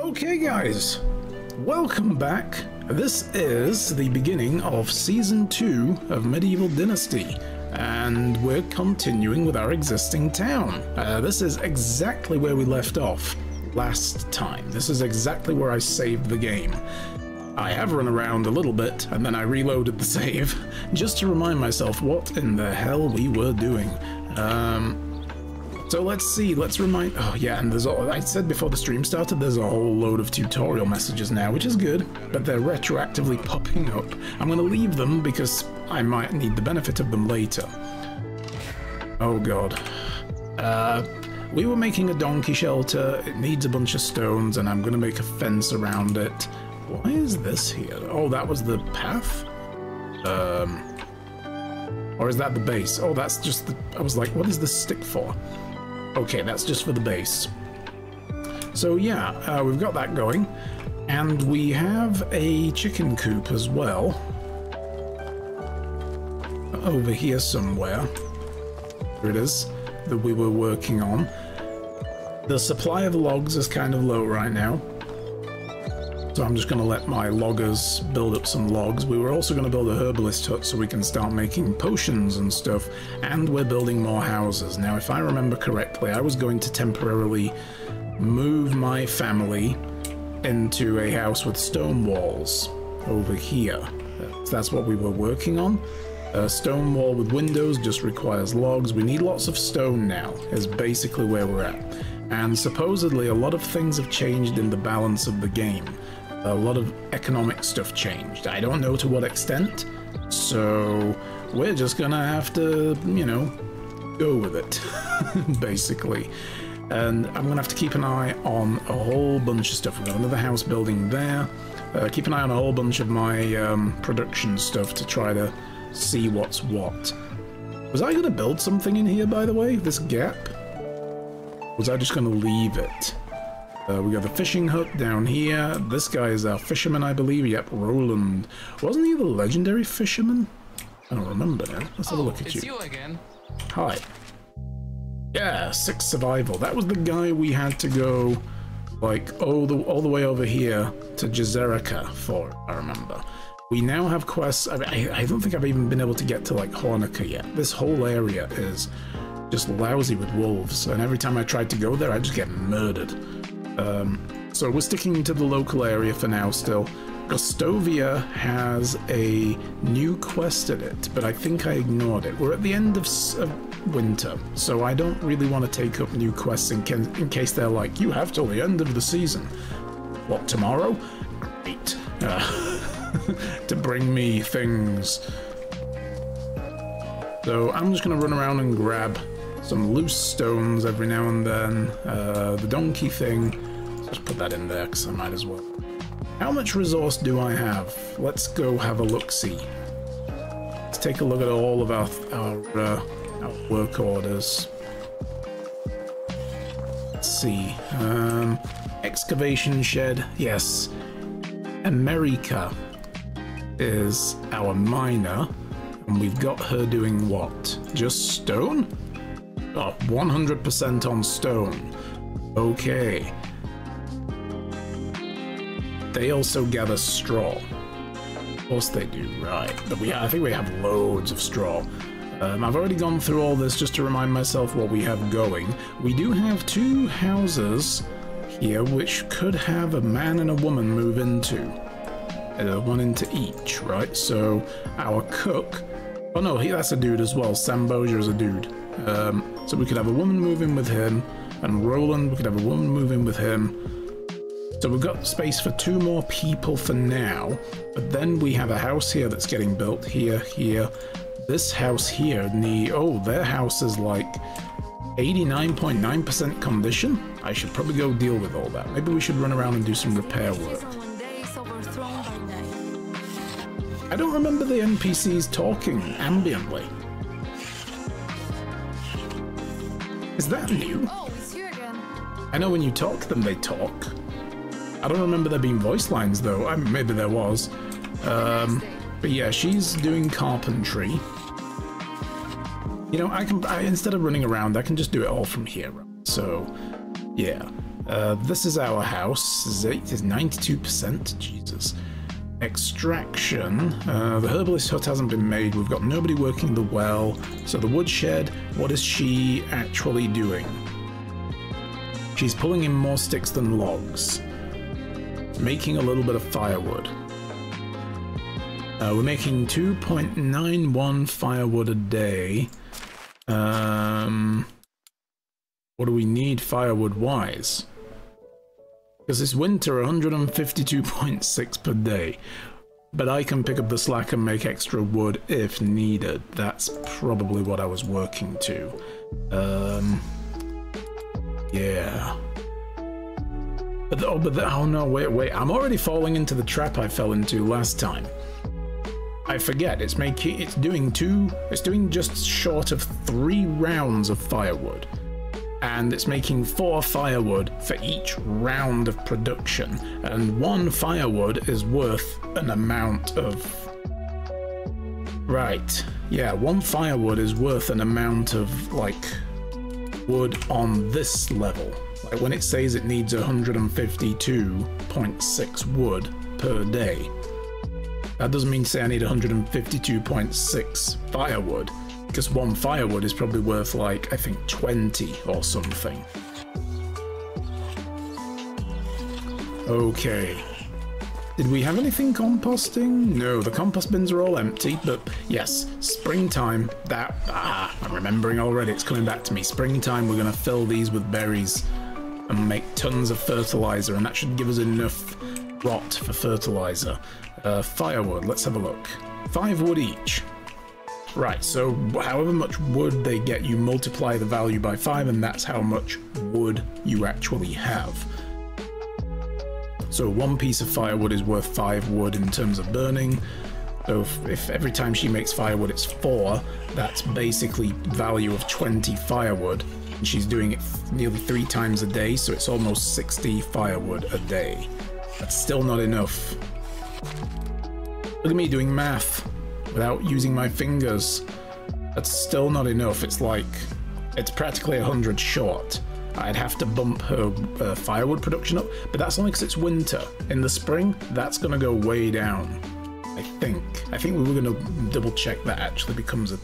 Okay guys, welcome back. This is the beginning of Season 2 of Medieval Dynasty, and we're continuing with our existing town. This is exactly where we left off last time. This is exactly where I saved the game. I have run around a little bit, and then I reloaded the save, just to remind myself what in the hell we were doing. So let's see, let's remind... Oh yeah, and there's I said before the stream started, there's a whole load of tutorial messages now, which is good, but they're retroactively popping up. I'm going to leave them because I might need the benefit of them later. Oh god. We were making a donkey shelter, it needs a bunch of stones, and I'm going to make a fence around it. Why is this here? Oh, that was the path? Or is that the base? Oh, that's just the... I was like, what is this stick for? Okay, that's just for the base. So yeah, we've got that going. And we have a chicken coop as well. Over here somewhere. Here it is, that we were working on. The supply of logs is kind of low right now. So I'm just going to let my loggers build up some logs. We were also going to build a herbalist hut so we can start making potions and stuff. And we're building more houses. Now, if I remember correctly, I was going to temporarily move my family into a house with stone walls over here. So that's what we were working on. A stone wall with windows just requires logs. We need lots of stone now, is basically where we're at. And supposedly a lot of things have changed in the balance of the game. A lot of economic stuff changed. I don't know to what extent, so we're just gonna have to, you know, go with it, basically. And I'm gonna have to keep an eye on a whole bunch of stuff. We've got another house building there. Keep an eye on a whole bunch of my production stuff to try to see what's what. Was I gonna build something in here, by the way? This gap? Was I just gonna leave it? We got the fishing hut down here. This guy is our fisherman, I believe. Yep, Roland. Wasn't he the legendary fisherman? I don't remember now. Let's have a look at you. It's you again. Hi. Yeah, 6 survival. That was the guy we had to go, like, all the way over here to Jezerica for, I remember. We now have quests. I don't think I've even been able to get to, like, Hornica yet. This whole area is just lousy with wolves, and every time I tried to go there, I just get murdered. So we're sticking to the local area for now still. Gostovia has a new quest in it, but I think I ignored it. We're at the end of winter, so I don't really want to take up new quests in case they're like, you have till the end of the season. What, tomorrow? Great. To bring me things. So I'm just going to run around and grab some loose stones every now and then. The donkey thing, just put that in there because I might as well. How much resource do I have? Let's go have a look-see. Let's take a look at all of our work orders. Let's see. Excavation shed, yes. America is our miner, and we've got her doing what? Just stone? Oh, 100% on stone. Okay. They also gather straw. Of course they do, right. But I think we have loads of straw. I've already gone through all this just to remind myself what we have going. We do have 2 houses here which could have a man and a woman move into. One into each, right? So our cook... Oh no, that's a dude as well. Samboja is a dude. So we could have a woman move in with him, and Roland, we could have a woman move in with him. So we've got space for 2 more people for now, but then we have a house here that's getting built, here. This house here, their house is like 89.9% condition. I should probably go deal with all that. Maybe we should run around and do some repair work. I don't remember the NPCs talking ambiently. Is that new? Oh, it's you again. I know when you talk to them, they talk. I don't remember there being voice lines, though. Maybe there was. But yeah, she's doing carpentry. You know, I instead of running around, I can just do it all from here. So, yeah. This is our house. It is 92%. Jesus. Extraction. The herbalist hut hasn't been made. We've got nobody working the well. So the woodshed, what is she actually doing? She's pulling in more sticks than logs. Making a little bit of firewood. We're making 2.91 firewood a day. What do we need firewood-wise? Because it's winter, 152.6 per day. But I can pick up the slack and make extra wood if needed. That's probably what I was working to. Yeah. Oh no, wait, I'm already falling into the trap I fell into last time. I forget, it's doing just short of 3 rounds of firewood. And it's making 4 firewood for each round of production. And 1 firewood is worth an amount of... Right, yeah, 1 firewood is worth an amount of, like, wood on this level. Like when it says it needs 152.6 wood per day. That doesn't mean to say I need 152.6 firewood, because 1 firewood is probably worth like, I think 20 or something. Okay. Did we have anything composting? No, the compost bins are all empty, but yes, springtime, I'm remembering already, it's coming back to me. Springtime, we're gonna fill these with berries and make tons of fertilizer, and that should give us enough rot for fertilizer. Firewood, let's have a look. 5 wood each. Right, so however much wood they get, you multiply the value by 5, and that's how much wood you actually have. So 1 piece of firewood is worth 5 wood in terms of burning. So if every time she makes firewood it's 4, that's basically value of 20 firewood. And she's doing it nearly 3 times a day, so it's almost 60 firewood a day. That's still not enough. Look at me doing math without using my fingers. That's still not enough. It's practically 100 short. I'd have to bump her firewood production up, but that's only because it's winter. In the spring, that's gonna go way down. I think we were gonna double check that actually becomes a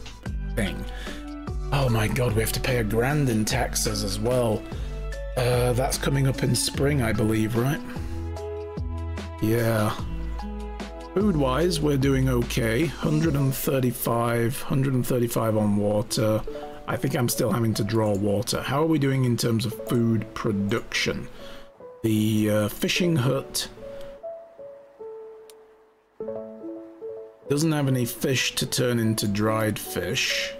thing. Oh my god, we have to pay $1,000 in taxes as well. That's coming up in spring, I believe, right? Yeah. Food-wise, we're doing okay. 135 on water. I think I'm still having to draw water. How are we doing in terms of food production? The fishing hut doesn't have any fish to turn into dried fish.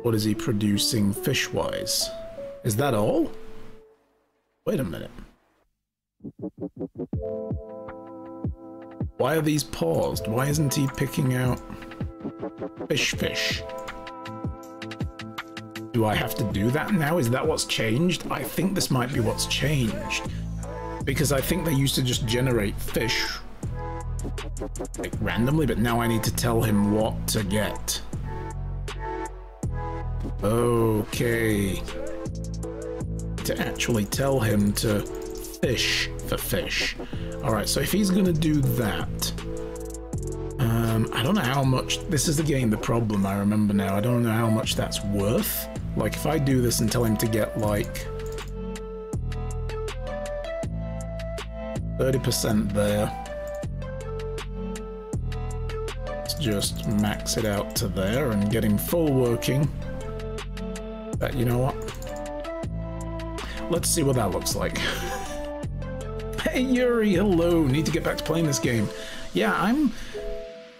What is he producing fish-wise? Is that all? Wait a minute. Why are these paused? Why isn't he picking out fish? Do I have to do that now? Is that what's changed? I think this might be what's changed. Because I think they used to just generate fish like randomly, but now I need to tell him what to get. Okay. To actually tell him to fish for fish. Alright, so if he's gonna do that, I don't know how much, this is again the problem I remember now, I don't know how much that's worth. Like if I do this and tell him to get like 30% there, let's just max it out to there and get him full working. But you know what? Let's see what that looks like. Hey Yuri, hello! Need to get back to playing this game. Yeah,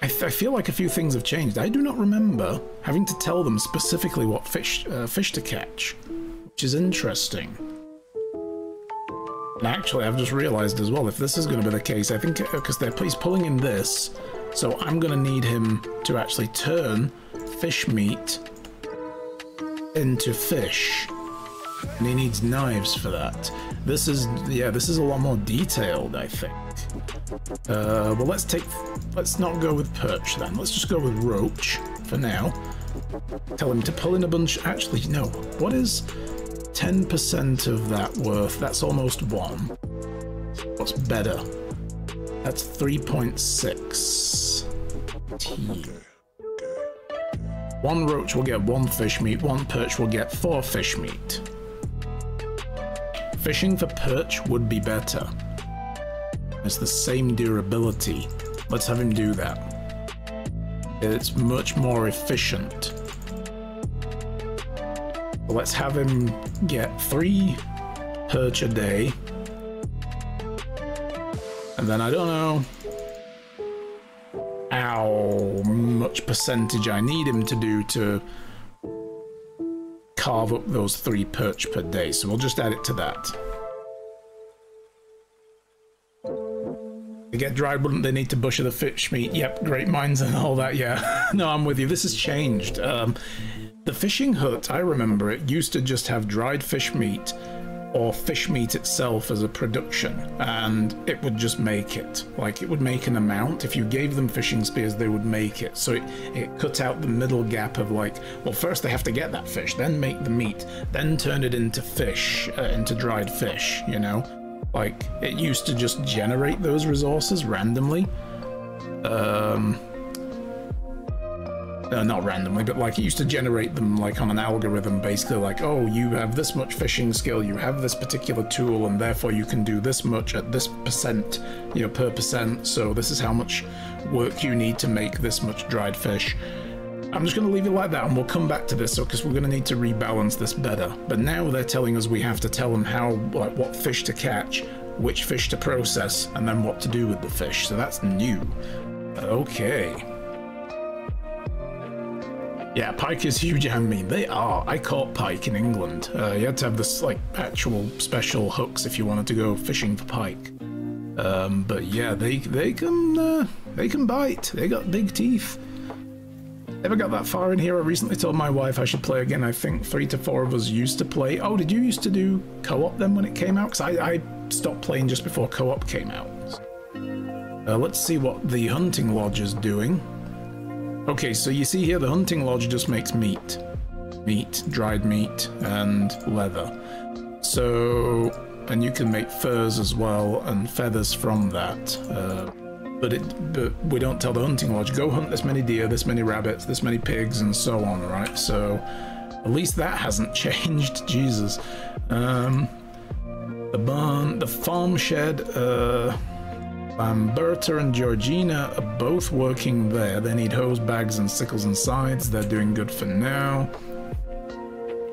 I feel like a few things have changed. I do not remember having to tell them specifically what fish to catch, which is interesting. And actually, I've just realized as well, if this is going to be the case, I think because he's pulling in this, so I'm going to need him to actually turn fish meat into fish. And he needs knives for that. This is a lot more detailed, I think. Well, let's not go with perch then. Let's just go with roach for now. Tell him to pull in a bunch. Actually, no. What is 10% of that worth? That's almost 1. What's better? That's 3.6 T. One roach will get 1 fish meat, 1 perch will get 4 fish meat. Fishing for perch would be better. It's the same durability. Let's have him do that. It's much more efficient. Let's have him get 3 perch a day. And then I don't know how much percentage I need him to do to carve up those 3 perch per day. So we'll just add it to that. To get dried, wouldn't they need to butcher the fish meat? Yep, great minds and all that, yeah. No, I'm with you. This has changed. The fishing hut, I remember it, used to just have dried fish meat or fish meat itself as a production, and it would just make it. Like, it would make an amount. If you gave them fishing spears, they would make it. So it cut out the middle gap of like, well, first they have to get that fish, then make the meat, then turn it into fish, into dried fish, you know? Like, it used to just generate those resources randomly. Not randomly, but like it used to generate them like on an algorithm, basically like, oh, you have this much fishing skill, you have this particular tool, and therefore you can do this much at this percent, you know, per percent, so this is how much work you need to make this much dried fish. I'm just going to leave it like that, and we'll come back to this, because we're going to need to rebalance this better. But now they're telling us we have to tell them how, like, what fish to catch, which fish to process, and then what to do with the fish, so that's new. Okay. Yeah, pike is huge. I mean, they are. I caught pike in England. You had to have this like actual special hooks if you wanted to go fishing for pike. But yeah, they can bite. They got big teeth. Never got that far in here. I recently told my wife I should play again. I think 3 to 4 of us used to play. Oh, did you used to do co-op then when it came out? Because I stopped playing just before co-op came out. Let's see what the hunting lodge is doing. Okay, so you see here the hunting lodge just makes meat. Meat, dried meat, and leather. So, and you can make furs as well, and feathers from that. But we don't tell the hunting lodge, go hunt this many deer, this many rabbits, this many pigs, and so on, right? So, at least that hasn't changed, Jesus. The barn, the farm shed, Berta and Georgina are both working there. They need hose, bags, and sickles and scythes. They're doing good for now.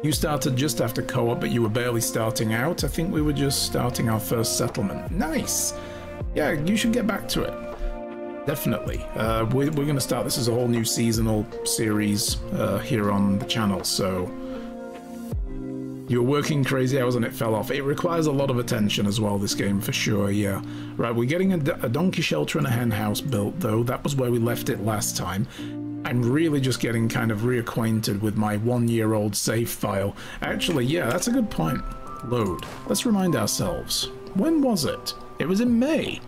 You started just after co-op, but you were barely starting out. I think we were just starting our first settlement. Nice! Yeah, you should get back to it. Definitely. We're going to start. This is a whole new seasonal series here on the channel, so... You were working crazy hours and it fell off. It requires a lot of attention as well, this game, for sure, yeah. Right, we're getting a donkey shelter and a hen house built, though. That was where we left it last time. I'm really just getting kind of reacquainted with my 1-year-old save file. Actually, yeah, that's a good point. Load. Let's remind ourselves. When was it? It was in May.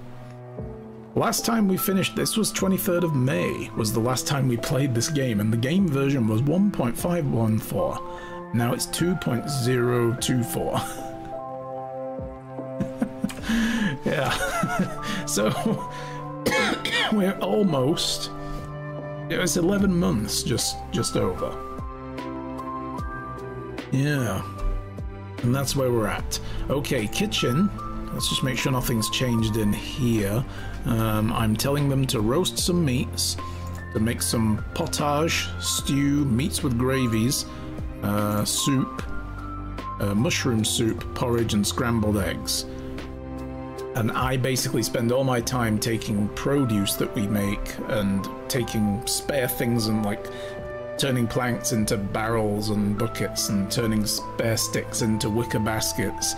Last time we finished this was 23rd of May, was the last time we played this game, and the game version was 1.514. Now it's 2.024. Yeah. So we're almost. It's 11 months, just over. Yeah. And that's where we're at. Okay, kitchen. Let's just make sure nothing's changed in here. I'm telling them to roast some meats, to make some potage, stew, meats with gravies. Soup, mushroom soup, porridge, and scrambled eggs. And I basically spend all my time taking produce that we make and taking spare things and like turning planks into barrels and buckets and turning spare sticks into wicker baskets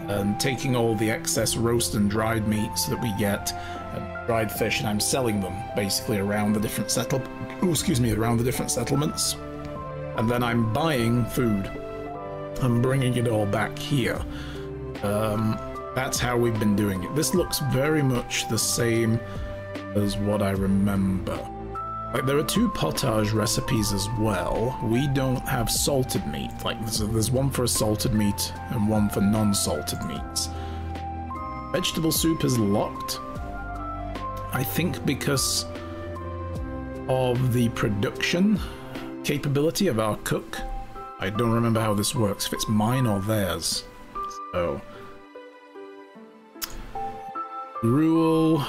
and taking all the excess roast and dried meats that we get and dried fish, and I'm selling them basically around the different around the different settlements. And then I'm buying food. I'm bringing it all back here. That's how we've been doing it. This looks very much the same as what I remember. Like, there are 2 potage recipes as well. We don't have salted meat. Like, there's one for a salted meat and one for non-salted meats. Vegetable soup is locked. I think because of the production capability of our cook. I don't remember how this works, if it's mine or theirs. So... gruel...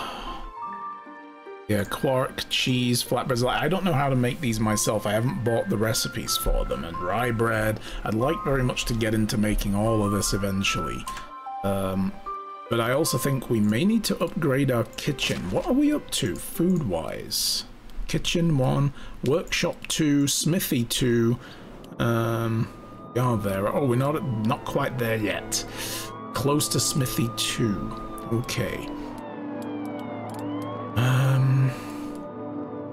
yeah, quark, cheese, flatbreads. I don't know how to make these myself. I haven't bought the recipes for them. And rye bread. I'd like very much to get into making all of this eventually. But I also think we may need to upgrade our kitchen. What are we up to, food-wise? Kitchen 1, workshop 2, smithy 2. There. Oh, we're not quite there yet. Close to smithy 2. Okay.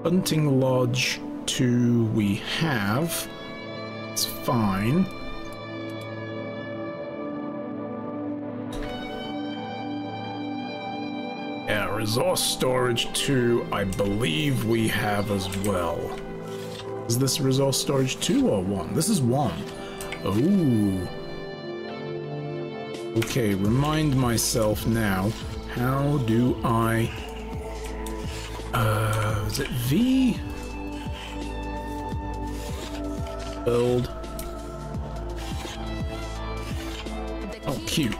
Hunting lodge 2 we have. It's fine. Yeah, resource storage 2 I believe we have as well. Is this resource storage 2 or 1? This is 1. Ooh. Okay, remind myself now. How do I... is it V? Build. Oh, cute.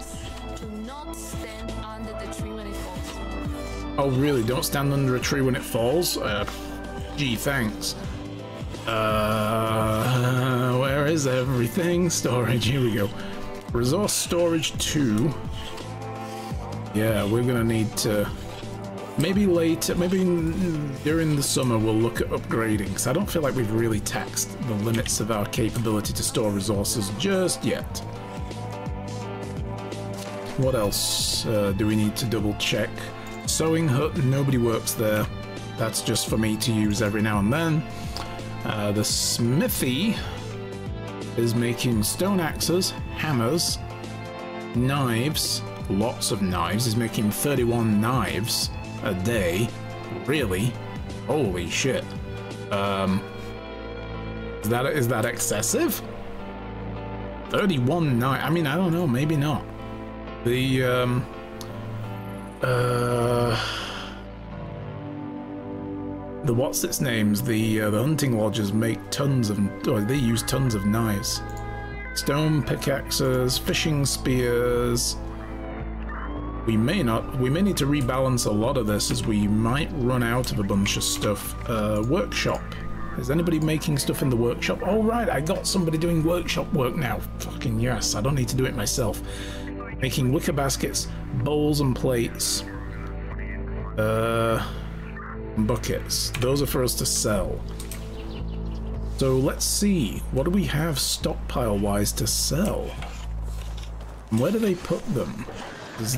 Oh, really? Don't stand under a tree when it falls? Gee, thanks. Where is everything? Storage, here we go. Resource storage 2. Yeah, we're gonna need to... maybe later, maybe during the summer we'll look at upgrading, because I don't feel like we've really taxed the limits of our capability to store resources just yet. What else do we need to double check? Sewing hut, nobody works there. That's just for me to use every now and then. The smithy is making stone axes, hammers, knives, lots of knives. He's making 31 knives a day. Really? Holy shit. Is that excessive? 31 knives. I mean, I don't know, maybe not. The what's its names? The hunting lodges make tons of, or they use tons of knives. Stone pickaxes, fishing spears. We may need to rebalance a lot of this, as we might run out of a bunch of stuff. Workshop. Is anybody making stuff in the workshop? Oh right, I got somebody doing workshop work now. Fucking yes, I don't need to do it myself. Making wicker baskets, bowls and plates. Buckets. Those are for us to sell. So let's see. What do we have stockpile-wise to sell? Where do they put them?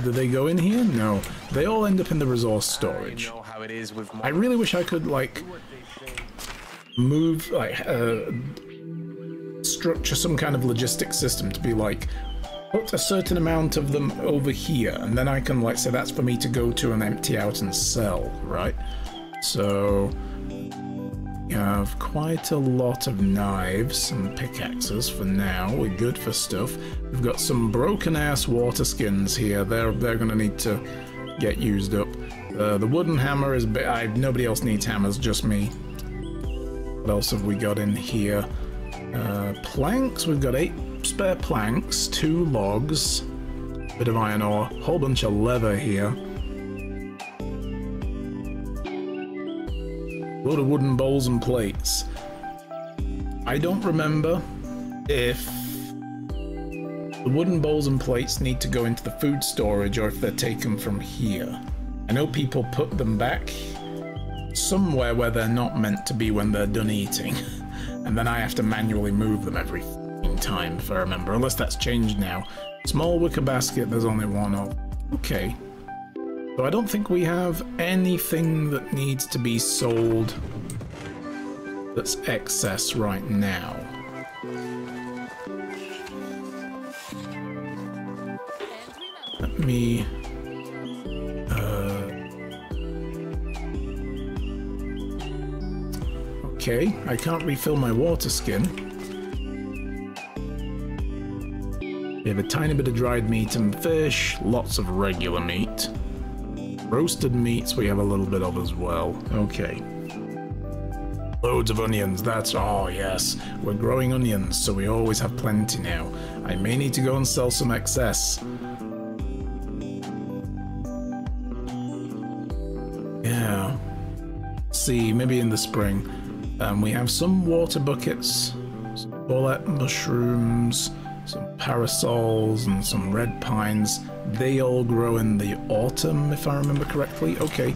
Do they go in here? No. They all end up in the resource storage. I really wish I could, like, move, like, structure some kind of logistic system to be like, put a certain amount of them over here, and then I can, like, say that's for me to go to and empty out and sell, right? So we have quite a lot of knives and pickaxes for now. We're good for stuff. We've got some broken ass water skins here. They're gonna need to get used up. The wooden hammer is nobody else needs hammers, just me. What else have we got in here? Planks. We've got 8 spare planks, 2 logs, bit of iron ore, whole bunch of leather here. Load of wooden bowls and plates. I don't remember if the wooden bowls and plates need to go into the food storage or if they're taken from here. I know people put them back somewhere where they're not meant to be when they're done eating, and then I have to manually move them every time, if I remember, unless that's changed now. Small wicker basket, there's only one of. Okay. So I don't think we have anything that needs to be sold that's excess right now. Let me... Okay, I can't refill my water skin. We have a tiny bit of dried meat and fish, lots of regular meat. Roasted meats we have a little bit of as well. Okay. Loads of onions, that's... oh yes, we're growing onions, so we always have plenty now. I may need to go and sell some excess. Yeah. See, maybe in the spring. We have some water buckets, some bullet mushrooms, some parasols, and some red pines. They all grow in the autumn, if I remember correctly. Okay.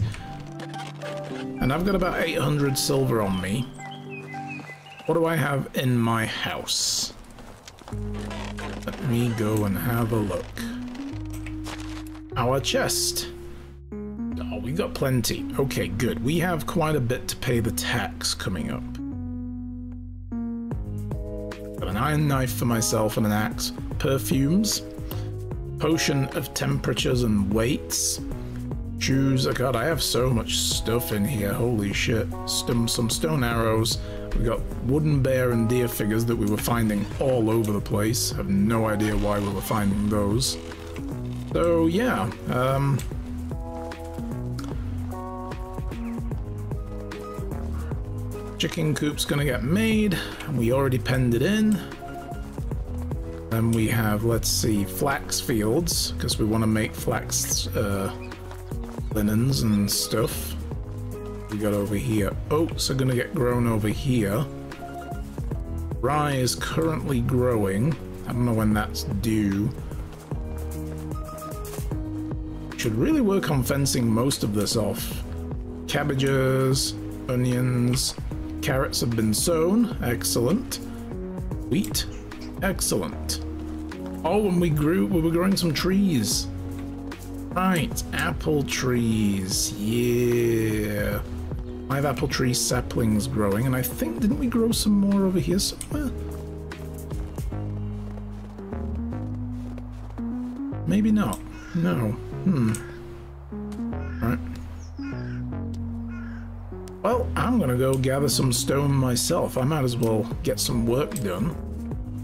And I've got about 800 silver on me. What do I have in my house? Let me go and have a look. Our chest. Oh, we got plenty. Okay, good. We have quite a bit to pay the tax coming up. Got an iron knife for myself and an axe. Perfumes. Potion of temperatures and weights. Shoes. Oh god, I have so much stuff in here. Holy shit. Some stone arrows. We got wooden bear and deer figures that we were finding all over the place. I have no idea why we were finding those. So yeah, chicken coop's gonna get made. We already penned it in. And we have, let's see, flax fields, because we want to make flax linens and stuff. We got over here. Oats are going to get grown over here. Rye is currently growing. I don't know when that's due. Should really work on fencing most of this off. Cabbages, onions, carrots have been sown. Excellent. Wheat. Excellent. Oh, and we were growing some trees. Right, apple trees. Yeah. 5 apple tree saplings growing, and I think, didn't we grow some more over here somewhere? Maybe not. No. Right. Well, I'm gonna go gather some stone myself. I might as well get some work done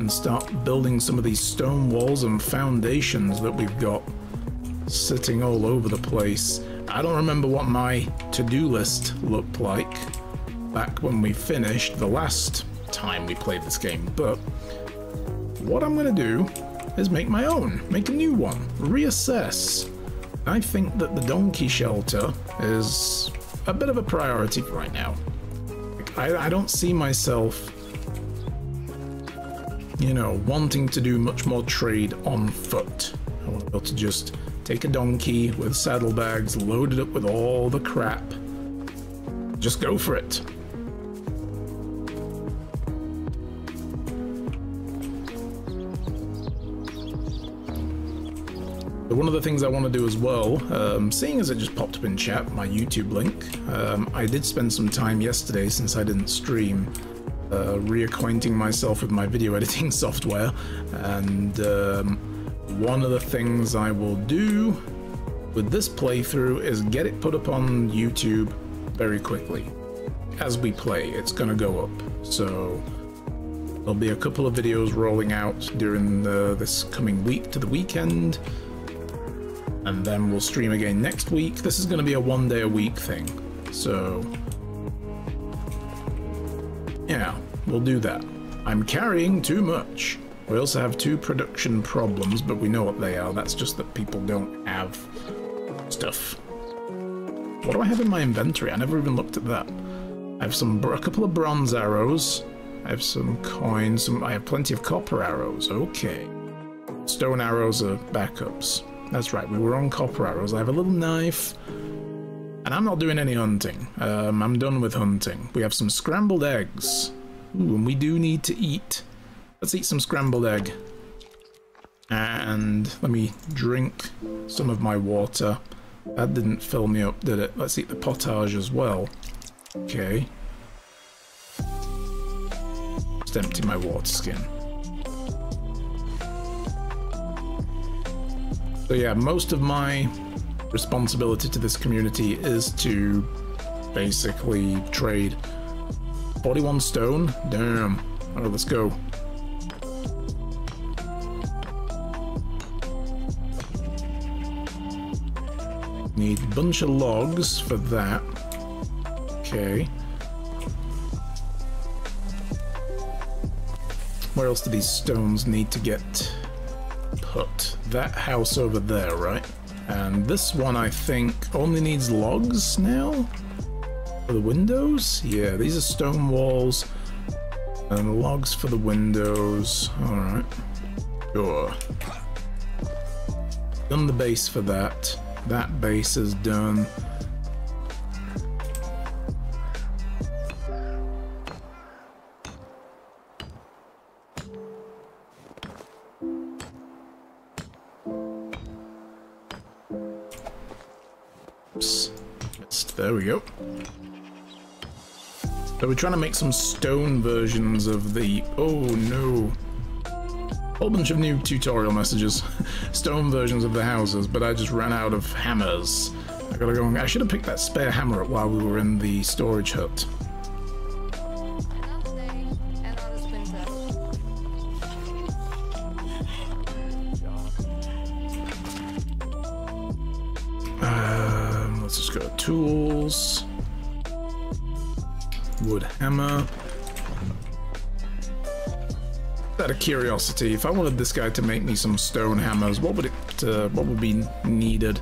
and start building some of these stone walls and foundations that we've got sitting all over the place. I don't remember what my to-do list looked like back when we finished the last time we played this game, but what I'm going to do is make my own, make a new one, reassess. I think that the donkey shelter is a bit of a priority right now. I don't see myself, you know, wanting to do much more trade on foot. I want to be able to just take a donkey with saddlebags, load it up with all the crap. Just go for it. But one of the things I want to do as well, seeing as it just popped up in chat, my YouTube link, I did spend some time yesterday, since I didn't stream, reacquainting myself with my video editing software, and one of the things I will do with this playthrough is get it put up on YouTube very quickly. As we play, it's gonna go up, so there'll be a couple of videos rolling out during this coming week to the weekend, and then we'll stream again next week. This is gonna be a 1 day a week thing, so yeah, we'll do that. I'm carrying too much. We also have 2 production problems, but we know what they are. That's just that people don't have stuff. What do I have in my inventory? I never even looked at that. I have a couple of bronze arrows. I have some coins. I have plenty of copper arrows. Okay. Stone arrows are backups. That's right, we were on copper arrows. I have a little knife. And I'm not doing any hunting. I'm done with hunting. We have some scrambled eggs. Ooh, and we do need to eat. Let's eat some scrambled egg. And let me drink some of my water. That didn't fill me up, did it? Let's eat the potage as well. Okay. Just empty my water skin. So yeah, most of my responsibility to this community is to basically trade 41 stone? Damn. Alright, let's go. Need a bunch of logs for that. Okay. Where else do these stones need to get put? That house over there, right? And this one, I think, only needs logs now? For the windows? Yeah, these are stone walls. And logs for the windows. Alright. Sure. Done the base for that. That base is done. Oops. Missed. There we go. So we're trying to make some stone versions of the... Oh no. Whole bunch of new tutorial messages. Stone versions of the houses, but I just ran out of hammers. I gotta go. I should have picked that spare hammer up while we were in the storage hut. Let's just go to tools. Wood hammer. Out of curiosity, if I wanted this guy to make me some stone hammers, what would be needed?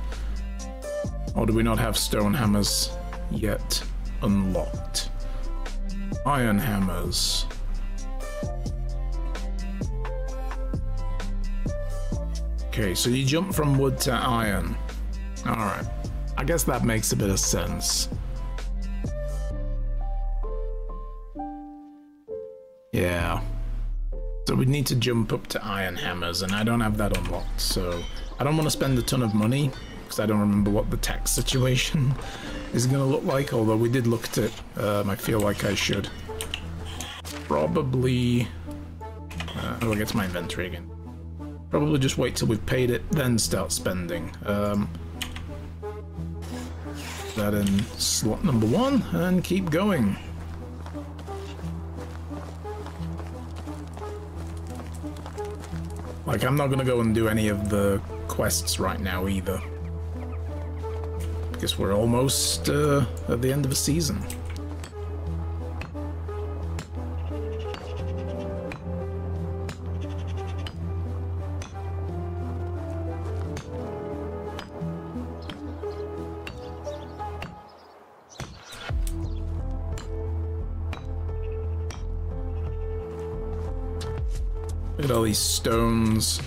Or do we not have stone hammers yet unlocked? Iron hammers. Okay, so you jump from wood to iron. Alright. I guess that makes a bit of sense. Yeah. So we need to jump up to iron hammers, and I don't have that unlocked, so I don't want to spend a ton of money, because I don't remember what the tax situation is going to look like, although we did look at it. I feel like I should probably... how do I get to my inventory again? Probably just wait till we've paid it, then start spending. That in slot number 1, and keep going. Like, I'm not gonna go and do any of the quests right now either. Because we're almost at the end of the season. Look at all these stones.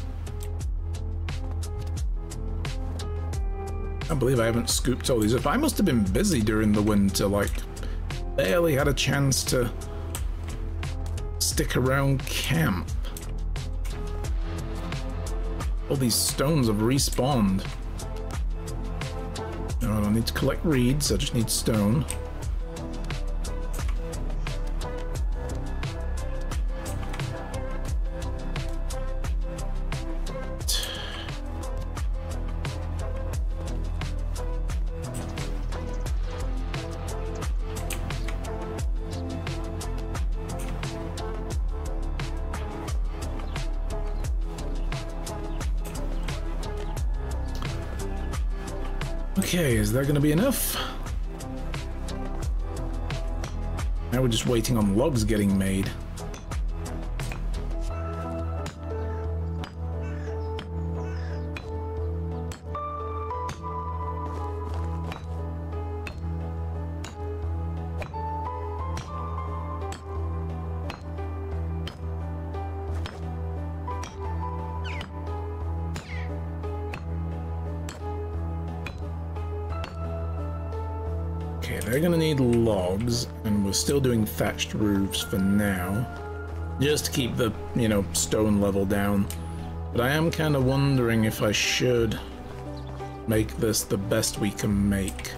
I can't believe I haven't scooped all these up. I must have been busy during the winter, like, barely had a chance to stick around camp. All these stones have respawned. No, I don't need to collect reeds, I just need stone. Okay, is that going to be enough? Now we're just waiting on logs getting made. Okay, they're gonna need logs, and we're still doing thatched roofs for now, just to keep the, you know, stone level down. But I am kind of wondering if I should make this the best we can make.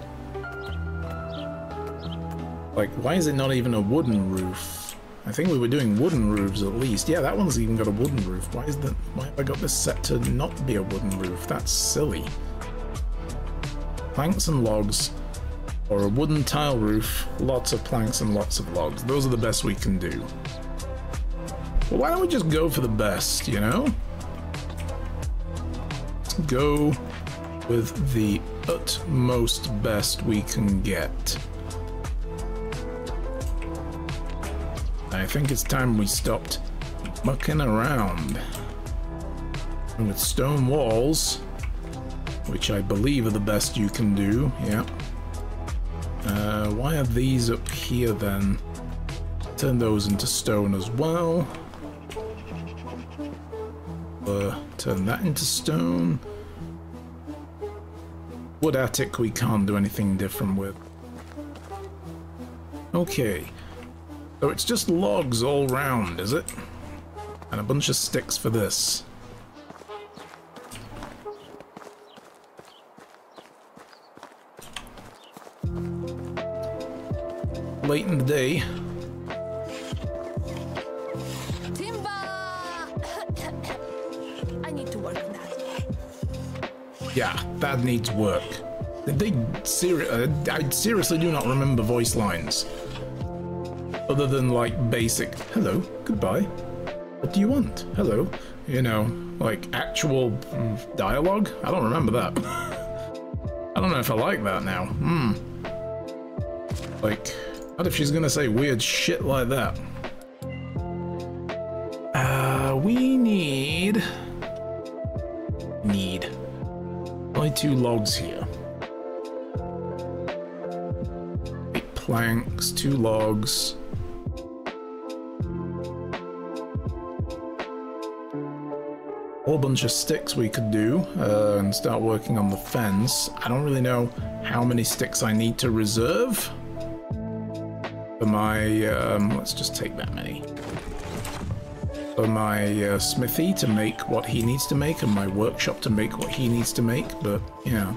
Like, why is it not even a wooden roof? I think we were doing wooden roofs at least. Yeah, that one's even got a wooden roof. Why have I got this set to not be a wooden roof? That's silly. Planks and logs. Or a wooden tile roof, lots of planks and lots of logs. Those are the best we can do. Well, why don't we just go for the best, you know? Let's go with the utmost best we can get. I think it's time we stopped mucking around. And with stone walls, which I believe are the best you can do, yeah. Why are these up here then? Turn those into stone as well. Turn that into stone. Wood attic we can't do anything different with. Okay. So it's just logs all round, is it? And a bunch of sticks for this. Late in the day. Timber! I need to work on that. Yeah, that needs work. Did they I seriously do not remember voice lines. Other than like basic, hello, goodbye. What do you want? Hello. You know, like actual dialogue? I don't remember that. I don't know if I like that now. Like, what if she's gonna say weird shit like that? We need only 2 logs here. 8 planks, 2 logs. Whole bunch of sticks we could do and start working on the fence. I don't really know how many sticks I need to reserve for my let's just take that many. For my smithy to make what he needs to make, and my workshop to make what he needs to make, but yeah.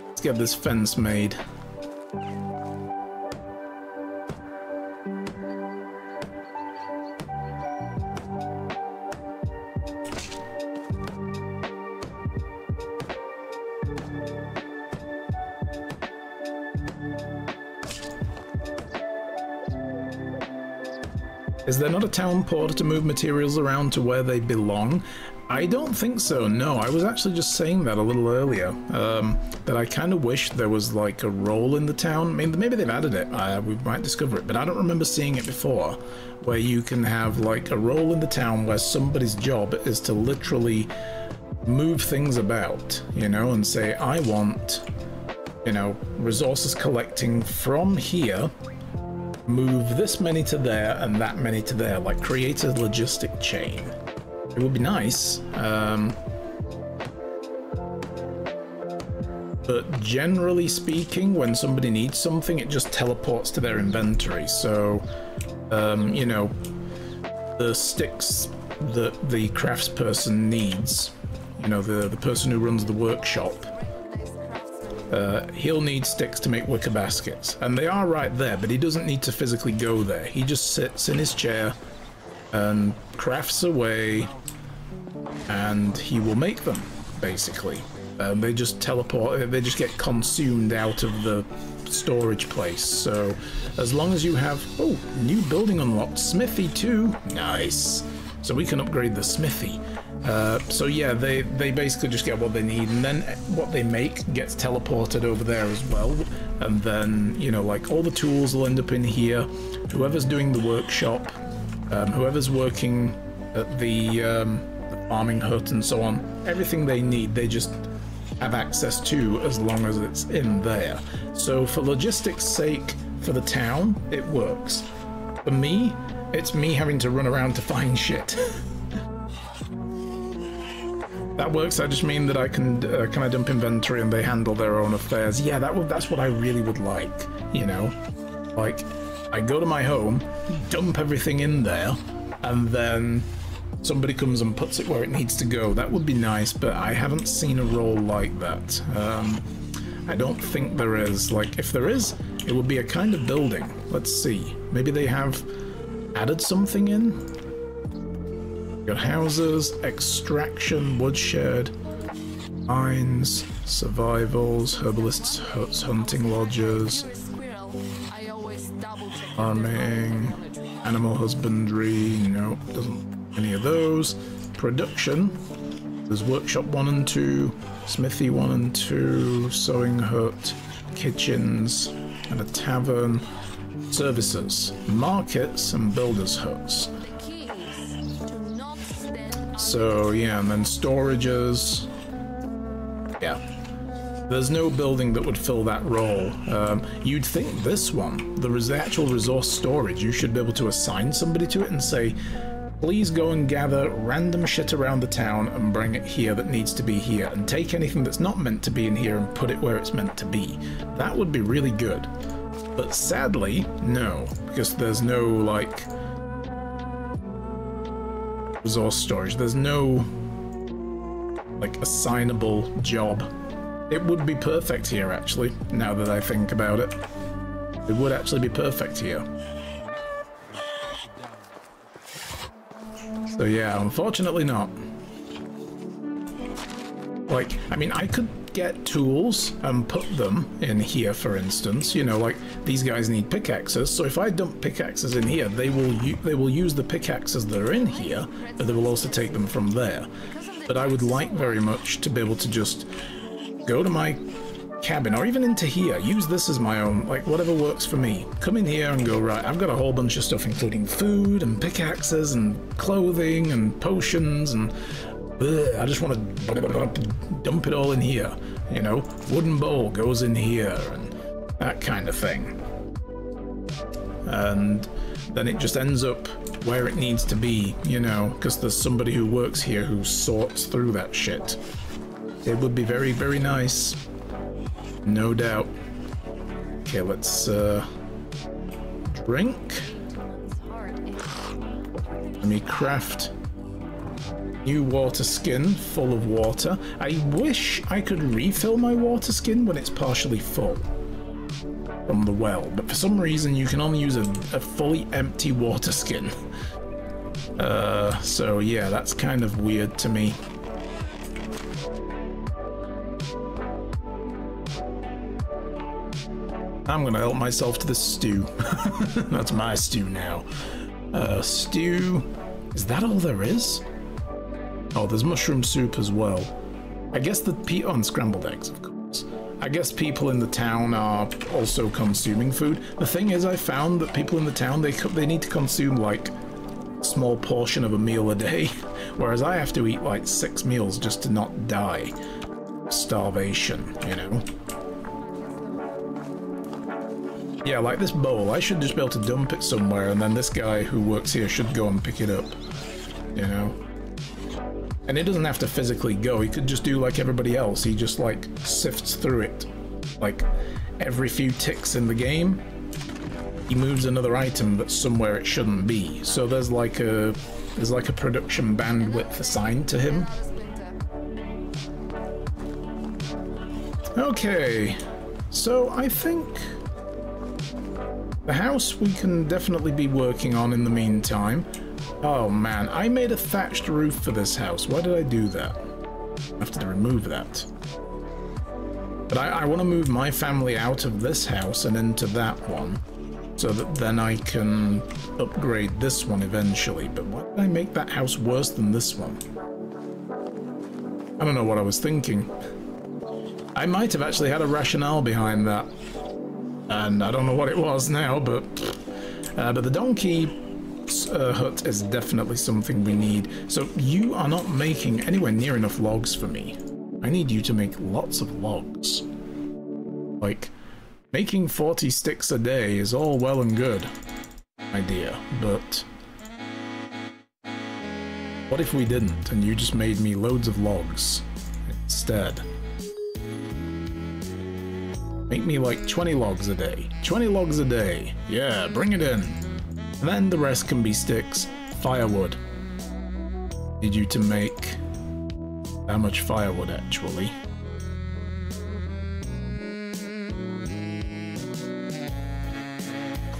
Let's get this fence made. Is there not a town porter to move materials around to where they belong? I don't think so, no. I was actually just saying that a little earlier, that I kind of wish there was like a role in the town. I mean, maybe they've added it, we might discover it, but I don't remember seeing it before, where you can have like a role in the town where somebody's job is to literally move things about, you know, and say, I want, you know, resources collecting from here, move this many to there and that many to there, like create a logistic chain. It would be nice, but generally speaking, when somebody needs something, it just teleports to their inventory. So, you know, the sticks that the craftsperson needs, you know, the person who runs the workshop, he'll need sticks to make wicker baskets, and they are right there, but he doesn't need to physically go there. He just sits in his chair and crafts away, and he will make them, basically. They just teleport, they just get consumed out of the storage place. So as long as you have, oh, new building unlocked, smithy too, nice. So we can upgrade the smithy. So yeah, they basically just get what they need, and then what they make gets teleported over there as well. And then, you know, like all the tools will end up in here. Whoever's doing the workshop, whoever's working at the farming hut and so on, everything they need, they just have access to as long as it's in there. So for logistics sake, for the town, it works. For me, it's me having to run around to find shit. That works. I just mean that I can I dump inventory and they handle their own affairs. Yeah, that's what I really would like, you know? Like, I go to my home, dump everything in there, and then somebody comes and puts it where it needs to go. That would be nice, but I haven't seen a role like that. I don't think there is. Like, if there is, it would be a kind of building. Let's see. Maybe they have added something in? Got houses, extraction, woodshed. Mines, survivals, herbalists' huts, hunting lodges, I always double-check farming, animal husbandry, no, doesn't any of those. Production, there's workshop 1 and 2, smithy 1 and 2, sewing hut, kitchens, and a tavern. Services, markets, and builders' huts. So yeah, and then storages. Yeah. There's no building that would fill that role. You'd think this one, the actual resource storage, you should be able to assign somebody to it and say, please go and gather random shit around the town and bring it here that needs to be here, and take anything that's not meant to be in here and put it where it's meant to be. That would be really good. But sadly, no, because there's no, like, resource storage. There's no, like, assignable job. It would be perfect here, actually, now that I think about it. It would actually be perfect here. So yeah, unfortunately not. Like, I mean, I could get tools and put them in here, for instance. You know, like, these guys need pickaxes, so if I dump pickaxes in here, they will use the pickaxes that are in here, but they will also take them from there. But I would like very much to be able to just go to my cabin, or even into here, use this as my own, like, whatever works for me. Come in here and go, right, I've got a whole bunch of stuff, including food and pickaxes and clothing and potions, and I just want to dump it all in here, you know? Wooden bowl goes in here, and that kind of thing. And then it just ends up where it needs to be, you know, because there's somebody who works here who sorts through that shit. It would be very, very nice. No doubt. Okay, let's drink. Let me craft new water skin full of water. I wish I could refill my water skin when it's partially full from the well, but for some reason you can only use a fully empty water skin. So yeah, that's kind of weird to me. I'm gonna help myself to the stew. That's my stew now. Stew. Is that all there is? Oh, there's mushroom soup as well. I guess the and scrambled eggs, of course. I guess people in the town are also consuming food. The thing is, I found that people in the town, they need to consume like a small portion of a meal a day, whereas I have to eat like 6 meals just to not die. Starvation, you know? Yeah, like this bowl, I should just be able to dump it somewhere, and then this guy who works here should go and pick it up, you know? And it doesn't have to physically go, he could just do like everybody else, he just like sifts through it. Like, every few ticks in the game, he moves another item that's somewhere it shouldn't be. So there's like a production bandwidth assigned to him. Okay, so I think the house we can definitely be working on in the meantime. Oh man, I made a thatched roof for this house. Why did I do that? I have to remove that. But I want to move my family out of this house and into that one, so that then I can upgrade this one eventually. But why did I make that house worse than this one? I don't know what I was thinking. I might have actually had a rationale behind that. And I don't know what it was now, but the donkey hut is definitely something we need. So you are not making anywhere near enough logs for me. I need you to make lots of logs. Like, making 40 sticks a day is all well and good, my dear, but what if we didn't and you just made me loads of logs instead? Make me like 20 logs a day. 20 logs a day. Yeah, bring it in. And then the rest can be sticks. Firewood. Need you to make how much firewood actually?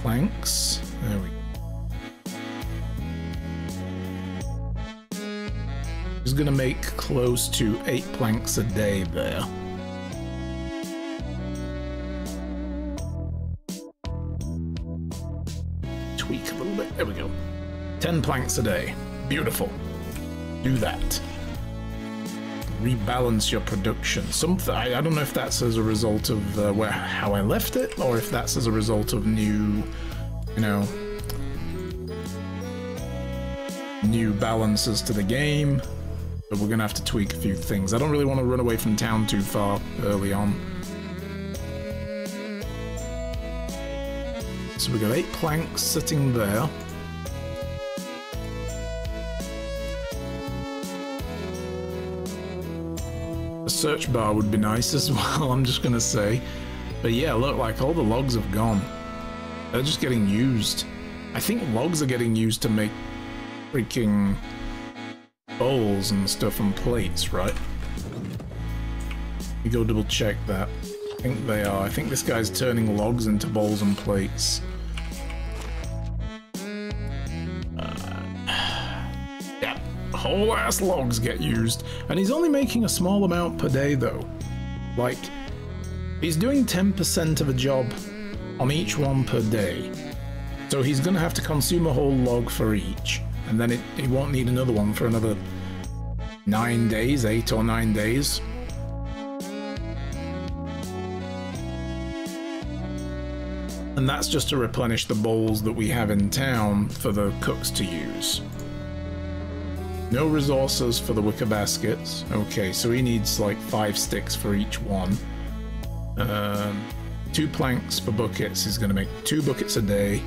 Planks. There we go. is going to make close to 8 planks a day there. Tweak a little bit. There we go. 10 planks a day. Beautiful. Do that. Rebalance your production. Something I don't know if that's as a result of how I left it, or if that's as a result of new, you know, new balances to the game. But we're gonna have to tweak a few things. I don't really want to run away from town too far early on. So we've got 8 planks sitting there. A search bar would be nice as well, I'm just gonna say. But yeah, look, like all the logs have gone. They're just getting used. I think logs are getting used to make freaking bowls and stuff and plates, right? You go double check that. I think they are. I think this guy's turning logs into bowls and plates. Yeah, whole ass logs get used. And he's only making a small amount per day though. Like, he's doing 10% of a job on each one per day. So he's gonna have to consume a whole log for each. And then he won't need another one for another 9 days, 8 or 9 days. And that's just to replenish the bowls that we have in town for the cooks to use. No resources for the wicker baskets. Okay, so he needs like 5 sticks for each one. 2 planks for buckets. He's going to make 2 buckets a day.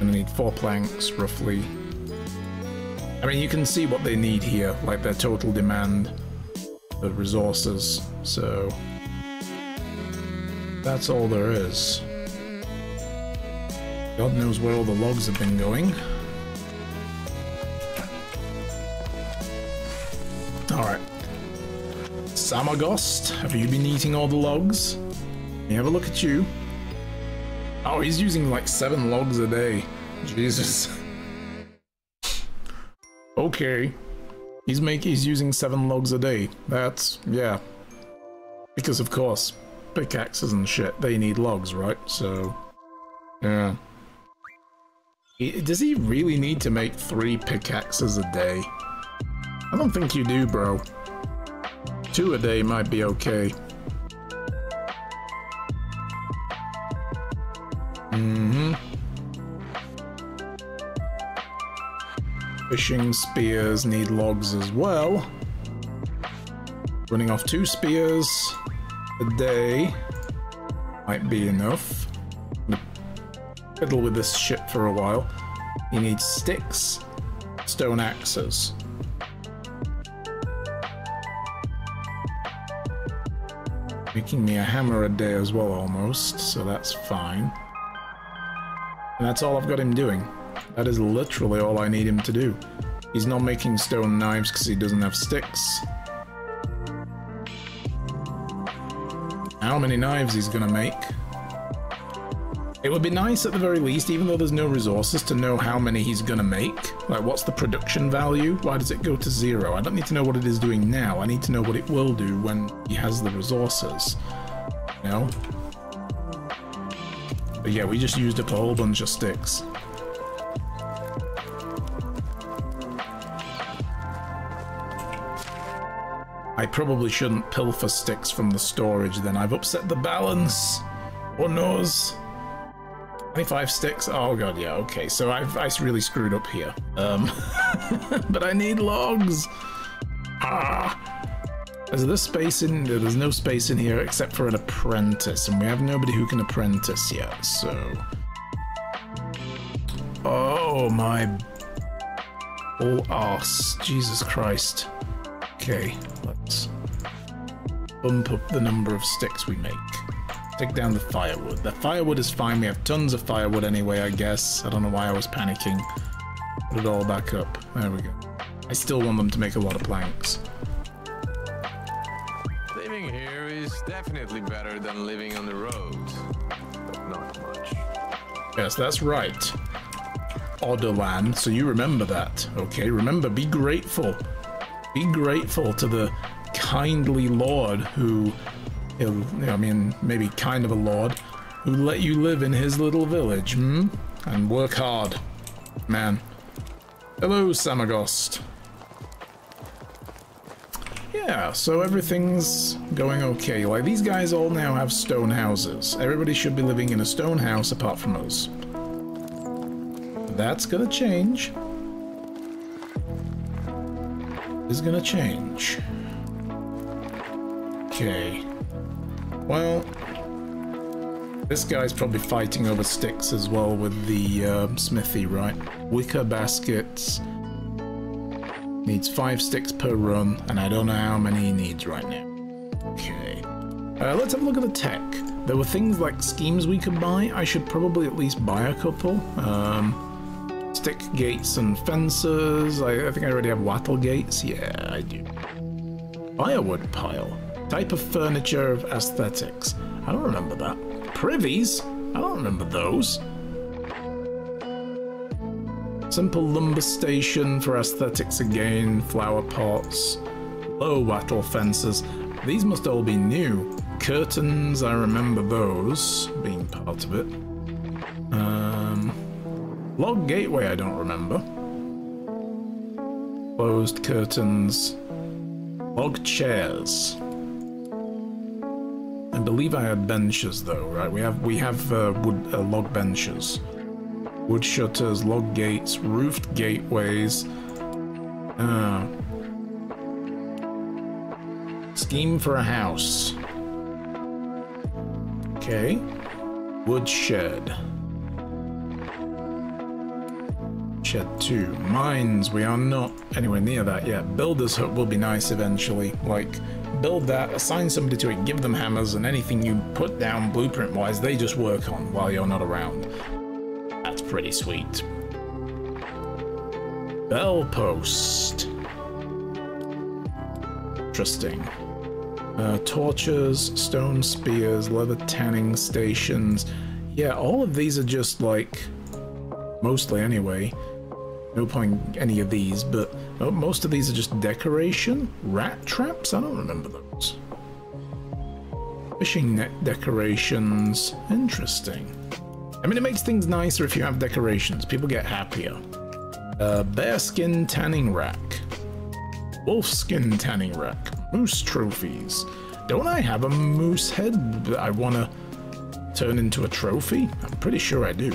Going to need 4 planks, roughly. I mean, you can see what they need here, like their total demand, the resources. So that's all there is. God knows where all the logs have been going. Alright. Samagost, have you been eating all the logs? Let me have a look at you. Oh, he's using like 7 logs a day. Jesus. Okay. He's using 7 logs a day. That's, yeah. Because of course, pickaxes and shit, they need logs, right? So, yeah. Does he really need to make 3 pickaxes a day? I don't think you do, bro. 2 a day might be okay. Fishing spears need logs as well. Running off 2 spears a day might be enough. Fiddle with this shit for a while. You need sticks, stone axes. Making me a hammer a day as well almost, so that's fine. And that's all I've got him doing. That is literally all I need him to do. He's not making stone knives because he doesn't have sticks. How many knives he's gonna make? It would be nice at the very least, even though there's no resources, to know how many he's gonna make. Like, what's the production value? Why does it go to 0? I don't need to know what it is doing now. I need to know what it will do when he has the resources. You know? But yeah, we just used up a whole bunch of sticks. I probably shouldn't pilfer sticks from the storage then. I've upset the balance. One knows. 25 sticks? Oh god, yeah, okay. So I really screwed up here. But I need logs! Is there space in... There's no space in here except for an apprentice, and we have nobody who can apprentice yet, so... Oh my... Oh, arse. Jesus Christ. Okay, let's bump up the number of sticks we make. Take down the firewood. The firewood is fine. We have tons of firewood anyway, I guess. I don't know why I was panicking. Put it all back up. There we go. I still want them to make a lot of planks. Living here is definitely better than living on the roads, but not much. Yes, that's right. Odderland, so you remember that. Okay, remember, be grateful. Be grateful to the kindly lord who, I mean, maybe kind of a lord, who let you live in his little village, and work hard, man. Hello, Samagost. Yeah, so everything's going okay. Like, these guys all now have stone houses. Everybody should be living in a stone house apart from us. That's gonna change. Is gonna change. Okay. Well, this guy's probably fighting over sticks as well with the smithy, right? Wicker baskets. Needs 5 sticks per run, and I don't know how many he needs right now. Okay. Let's have a look at the tech. There were things like schemes we could buy. I should probably at least buy a couple. Stick gates and fences. I think I already have wattle gates. Yeah, I do. Firewood pile. Type of furniture of aesthetics. I don't remember that. Privies? I don't remember those. Simple lumber station for aesthetics again. Flower pots. Low wattle fences. These must all be new. Curtains, I remember those being part of it. Log gateway, I don't remember. Closed curtains. Log chairs. I believe I had benches though, right? We have wood log benches. Wood shutters, log gates, roofed gateways. Scheme for a house. Okay. Wood shed. Shed 2. Mines, we are not anywhere near that yet. Builder's hut will be nice eventually. Like, build that, assign somebody to it, give them hammers, and anything you put down blueprint-wise, they just work on while you're not around. That's pretty sweet. Bell post. Interesting. Torches, stone spears, leather tanning stations. Yeah, all of these are just like, mostly anyway. No point in any of these, but most of these are just decoration. Rat traps? I don't remember those. Fishing net decorations. Interesting. I mean, it makes things nicer if you have decorations. People get happier. Bearskin tanning rack. Wolfskin tanning rack. Moose trophies. Don't I have a moose head that I want to turn into a trophy? I'm pretty sure I do.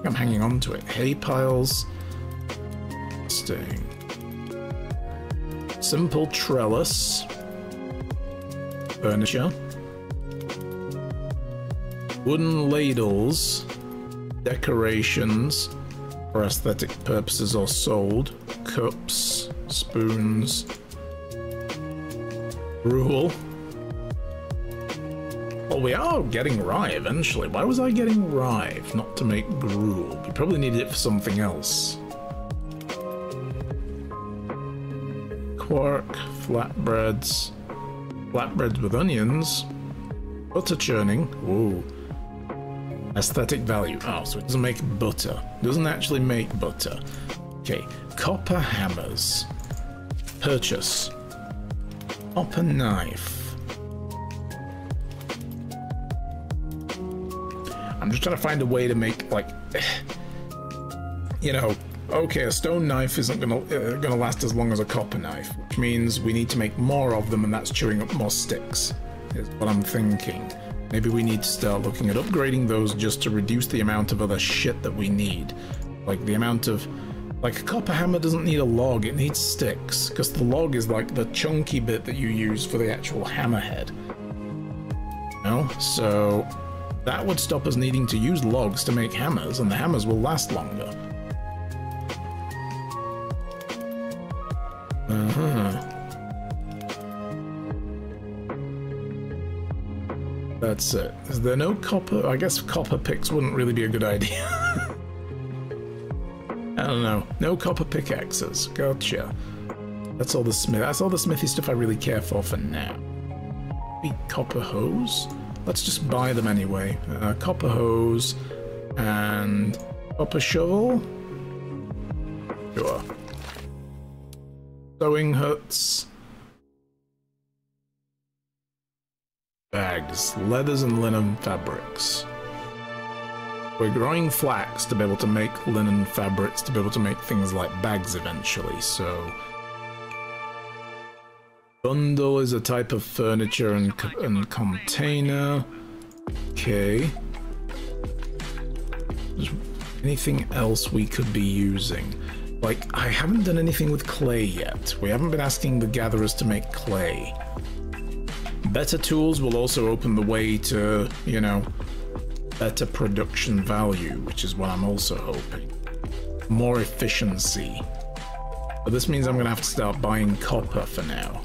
I'm hanging on to it. Hay piles. Staying. Simple trellis. Furniture. Wooden ladles. Decorations for aesthetic purposes or sold. Cups. Spoons. Gruel. Well, we are getting rye eventually. Why was I getting rye if not to make gruel? We probably needed it for something else. Quark, flatbreads. Flatbreads with onions. Butter churning. Whoa. Aesthetic value. Oh, so it doesn't make butter. It doesn't actually make butter. Okay. Copper hammers. Purchase. Copper knife. I'm just trying to find a way to make, like, you know, okay, a stone knife isn't gonna last as long as a copper knife, which means we need to make more of them, and that's chewing up more sticks, is what I'm thinking. Maybe we need to start looking at upgrading those just to reduce the amount of other shit that we need. Like, the amount of... Like, a copper hammer doesn't need a log, it needs sticks, because the log is like the chunky bit that you use for the actual hammerhead. You know? So that would stop us needing to use logs to make hammers, and the hammers will last longer. That's it. Is there no copper? I guess copper picks wouldn't really be a good idea. I don't know. No copper pickaxes. Gotcha. That's all the smithy stuff I really care for now. Maybe copper hose? Let's just buy them anyway. Copper hose and copper shovel. Sure. Sewing huts. Bags, leathers and linen fabrics. We're growing flax to be able to make linen fabrics, to be able to make things like bags eventually, so... Bundle is a type of furniture and container. Okay. Is anything else we could be using? Like, I haven't done anything with clay yet. We haven't been asking the gatherers to make clay. Better tools will also open the way to, you know, better production value, which is what I'm also hoping. More efficiency. But this means I'm going to have to start buying copper for now.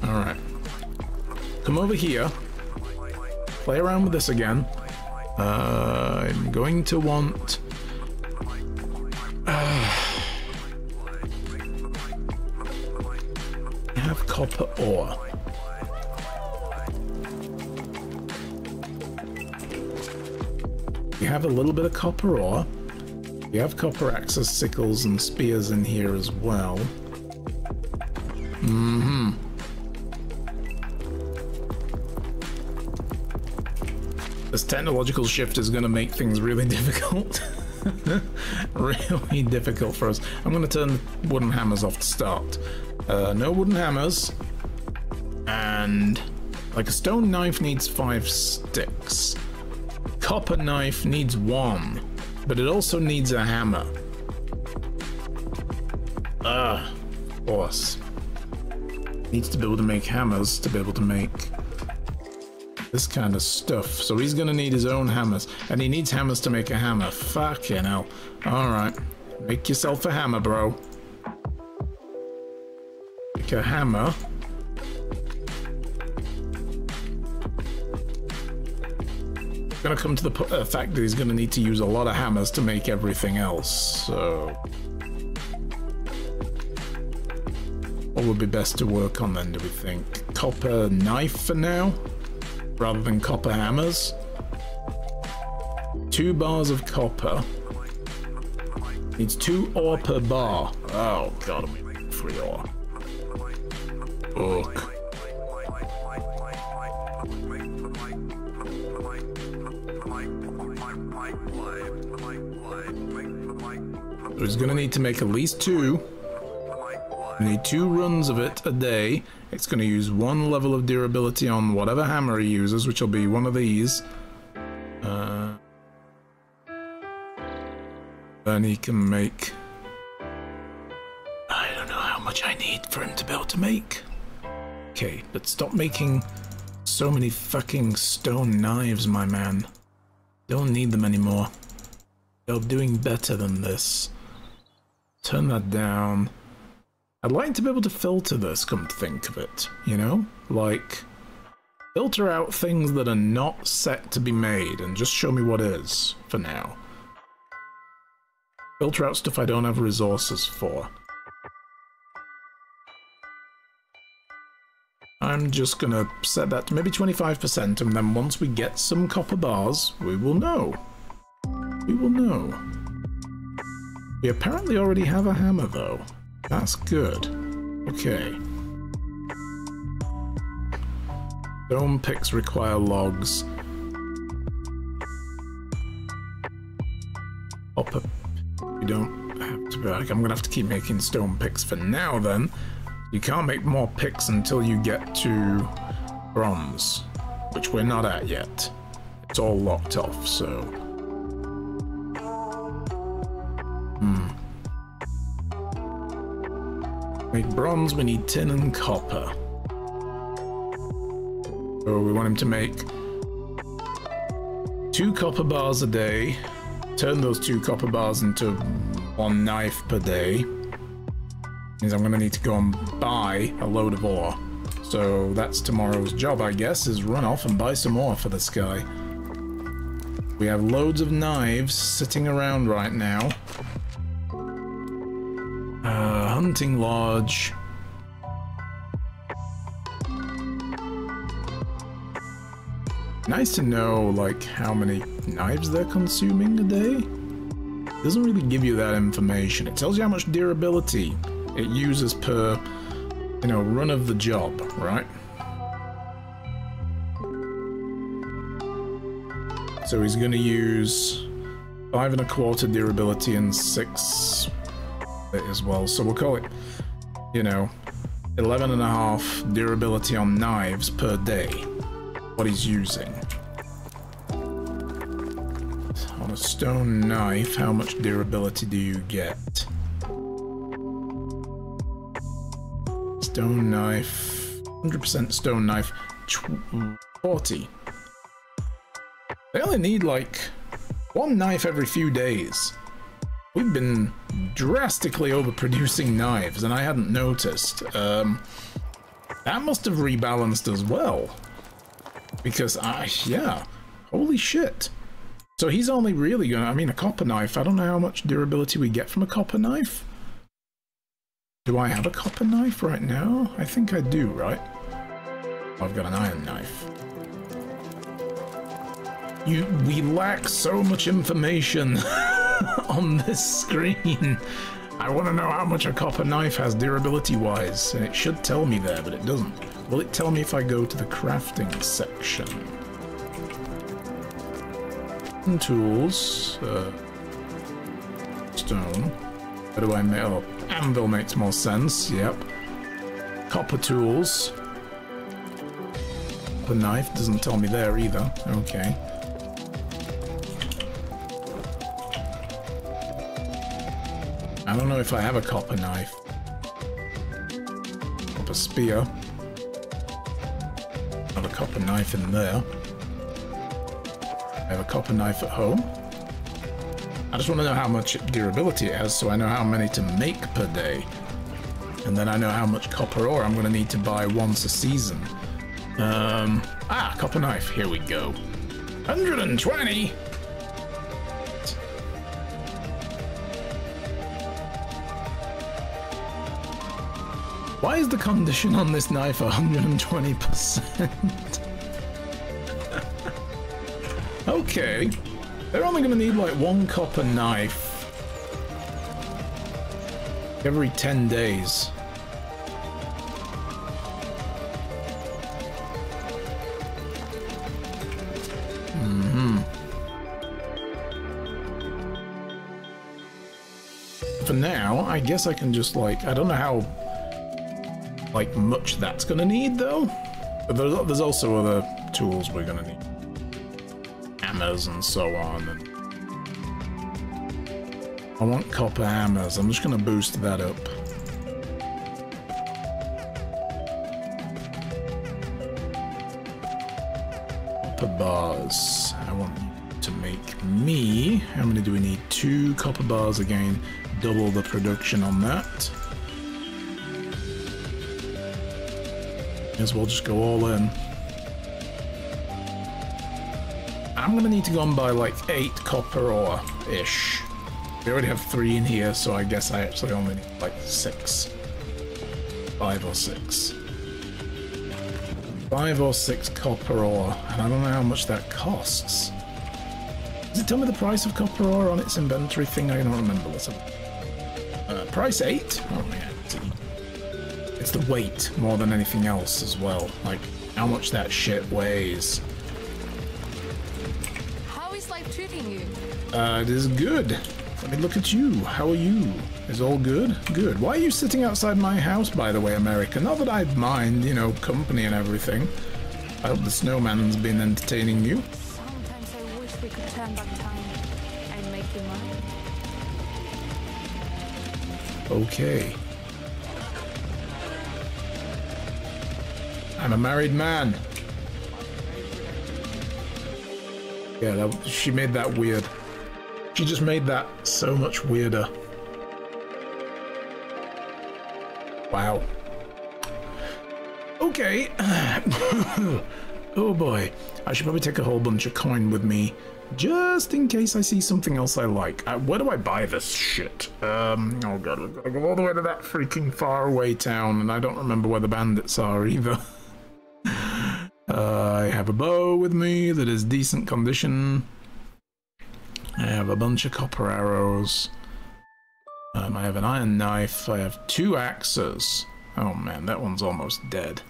Alright. Come over here. Play around with this again. I'm going to want... have copper ore. We have a little bit of copper ore. We have copper axes, sickles, and spears in here as well. This technological shift is going to make things really difficult. Really difficult for us. I'm going to turn wooden hammers off to start. No wooden hammers. And like a stone knife needs 5 sticks. Copper knife needs 1, but it also needs a hammer. Of course. Needs to be able to make hammers to be able to make this kind of stuff. So he's gonna need his own hammers, and he needs hammers to make a hammer. Fucking hell. Alright. Make yourself a hammer, bro. Make a hammer. Gonna come to the fact that he's gonna need to use a lot of hammers to make everything else, so... what would be best to work on then, do we think? Copper knife for now? Rather than copper hammers? 2 bars of copper. Needs 2 ore per bar. Oh god, I'm making 3 ore. Fuck. So he's gonna need to make at least 2. We need 2 runs of it a day. It's gonna use 1 level of durability on whatever hammer he uses, which will be one of these. Then he can make... I don't know how much I need for him to be able to make. Okay, but stop making so many fucking stone knives, my man. Don't need them anymore. You're doing better than this. Turn that down. I'd like to be able to filter this, come to think of it, you know? Like, filter out things that are not set to be made and just show me what is, for now. Filter out stuff I don't have resources for. I'm just gonna set that to maybe 25%, and then once we get some copper bars, we will know. We will know. We apparently already have a hammer, though. That's good. Okay. Stone picks require logs. Copper. We don't have to be like, I'm gonna have to keep making stone picks for now then. You can't make more picks until you get to bronze, which we're not at yet. It's all locked off, so... Make bronze, we need tin and copper. So we want him to make 2 copper bars a day, turn those 2 copper bars into 1 knife per day. Means I'm going to need to go and buy a load of ore. So that's tomorrow's job, I guess, is run off and buy some ore for this guy. We have loads of knives sitting around right now. Hunting lodge. Nice to know, like, how many knives they're consuming a day. doesn't really give you that information. It tells you how much durability it uses per, you know, run of the job, right? So he's going to use 5 1/4 durability and 6 as well. So we'll call it, you know, 11.5 durability on knives per day. What he's using. On a stone knife, how much durability do you get? Stone knife, 100% stone knife, 40. They only need like 1 knife every few days. We've been drastically overproducing knives, and I hadn't noticed. That must have rebalanced as well. Because, yeah, holy shit. So he's only really gonna, I mean, a copper knife, I don't know how much durability we get from a copper knife. Do I have a copper knife right now? I think I do, right? I've got an iron knife. We lack so much information on this screen. I want to know how much a copper knife has durability-wise, and it should tell me there, but it doesn't. Will it tell me if I go to the crafting section? Tools, stone. What do I make? Oh, anvil makes more sense. Yep. Copper tools. The knife doesn't tell me there either. Okay. I don't know if I have a copper knife. Copper spear. Have a copper knife in there. I have a copper knife at home. I just want to know how much durability it has so I know how many to make per day. And then I know how much copper ore I'm going to need to buy once a season. Copper knife. Here we go. 120! Why is the condition on this knife 120%? Okay. They're only going to need like 1 copper knife every 10 days. For now, I guess I can just like, I don't know how like much that's gonna need though. But there's also other tools we're gonna need. Hammers and so on. And I want copper hammers. I'm just gonna boost that up. Copper bars. I want to make me. How many do we need? 2 copper bars again. Double the production on that. As well, just go all in. I'm gonna need to go and buy like 8 copper ore-ish. We already have 3 in here, so I guess I actually only need like 6. 5 or 6. 5 or 6 copper ore, and I don't know how much that costs. Does it tell me the price of copper ore on its inventory thing? I don't remember. Let's have price 8? Oh yeah. It's the weight more than anything else as well. Like how much that shit weighs. How is life treating you? It is good. Let me look at you. How are you? Is all good? Good. Why are you sitting outside my house, by the way, America? Not that I'd mind, you know, company and everything. I hope the snowman's been entertaining you. Sometimes I wish we could turn back time and make you mine. Okay. I'm a married man. Yeah, she made that weird. She just made that so much weirder. Wow. Okay. Oh boy. I should probably take a whole bunch of coin with me, just in case I see something else I like. Where do I buy this shit? Oh god, we've got to go all the way to that freaking far away town, and I don't remember where the bandits are either. I have a bow with me that is decent condition. I have a bunch of copper arrows. I have an iron knife. I have 2 axes. Oh man, that one's almost dead.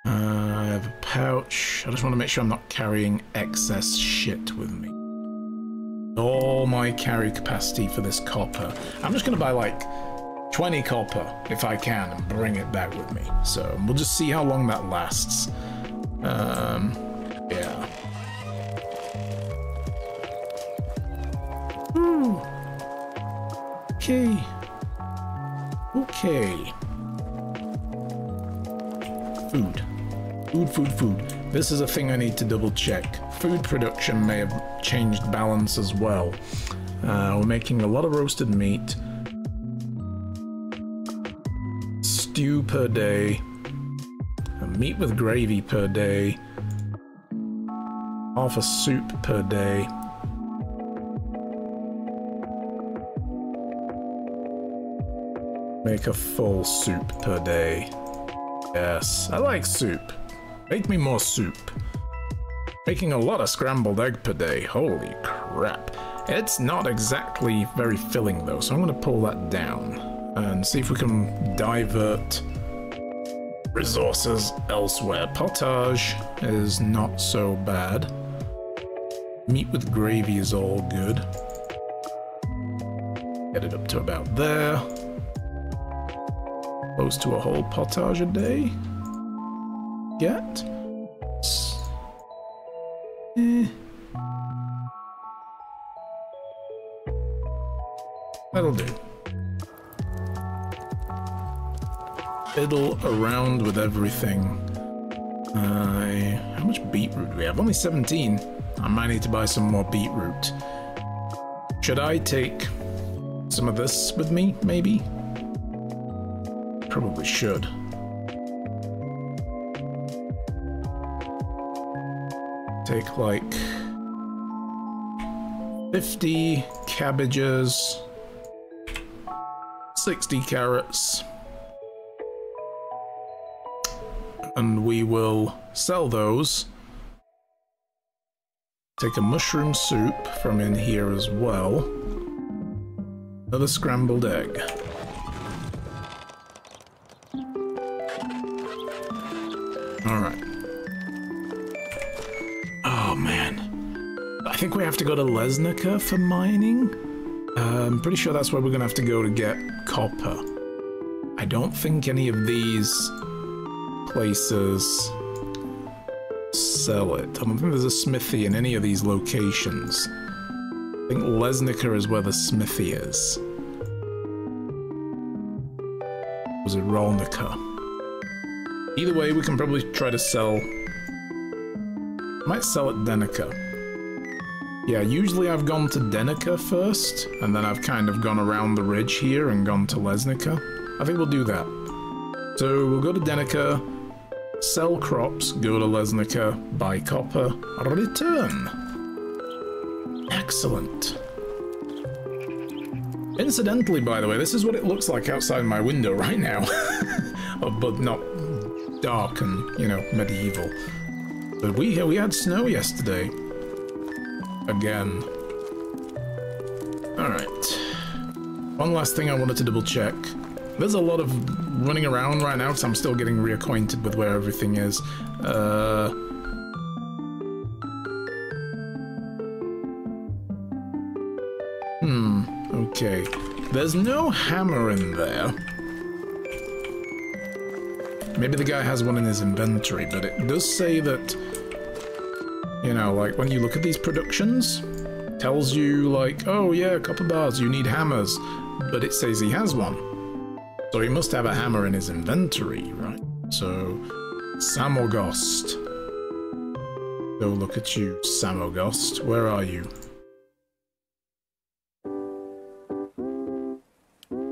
I have a pouch. I just want to make sure I'm not carrying excess shit with me. All my carry capacity for this copper. I'm just going to buy like 20 copper if I can and bring it back with me. So we'll just see how long that lasts. Yeah. Ooh. Okay. Okay. Food. Food. This is a thing I need to double check. Food production may have changed balance as well. We're making a lot of roasted meat. Stew per day. Meat with gravy per day. Half a soup per day. Make a full soup per day. Yes, I like soup. Make me more soup. Making a lot of scrambled egg per day. Holy crap. It's not exactly very filling though, so I'm going to pull that down and see if we can divert resources elsewhere. Potage is not so bad. Meat with gravy is all good. Get it up to about there. Close to a whole potage a day. Get. That'll do. Fiddle around with everything. How much beetroot do we have? Only 17. I might need to buy some more beetroot. Should I take some of this with me, maybe? Probably should. Take like 50 cabbages, 60 carrots, and we will sell those. Take a mushroom soup from in here as well. Another scrambled egg. Alright. Oh man. I think we have to go to Lesnica for mining. I'm pretty sure that's where we're gonna have to go to get copper. I don't think any of these places sell it. I don't think there's a smithy in any of these locations. I think Lesnica is where the smithy is. Was it Rolnica? Either way, we can probably try to sell... Might sell at Denica. Yeah, usually I've gone to Denica first, and then I've kind of gone around the ridge here and gone to Lesnica. I think we'll do that. So we'll go to Denica, sell crops, go to Lesnica, buy copper, return. Excellent. Incidentally, by the way, this is what it looks like outside my window right now. But not dark and, you know, medieval. But we had snow yesterday. Again. Alright. One last thing I wanted to double check. There's a lot of running around right now because I'm still getting reacquainted with where everything is. Okay. There's no hammer in there. Maybe the guy has one in his inventory, but it does say that, you know, like when you look at these productions, it tells you like, oh yeah, copper bars, you need hammers, but it says he has one. So he must have a hammer in his inventory, right? So, Samogost. Go look at you, Samogost. Where are you?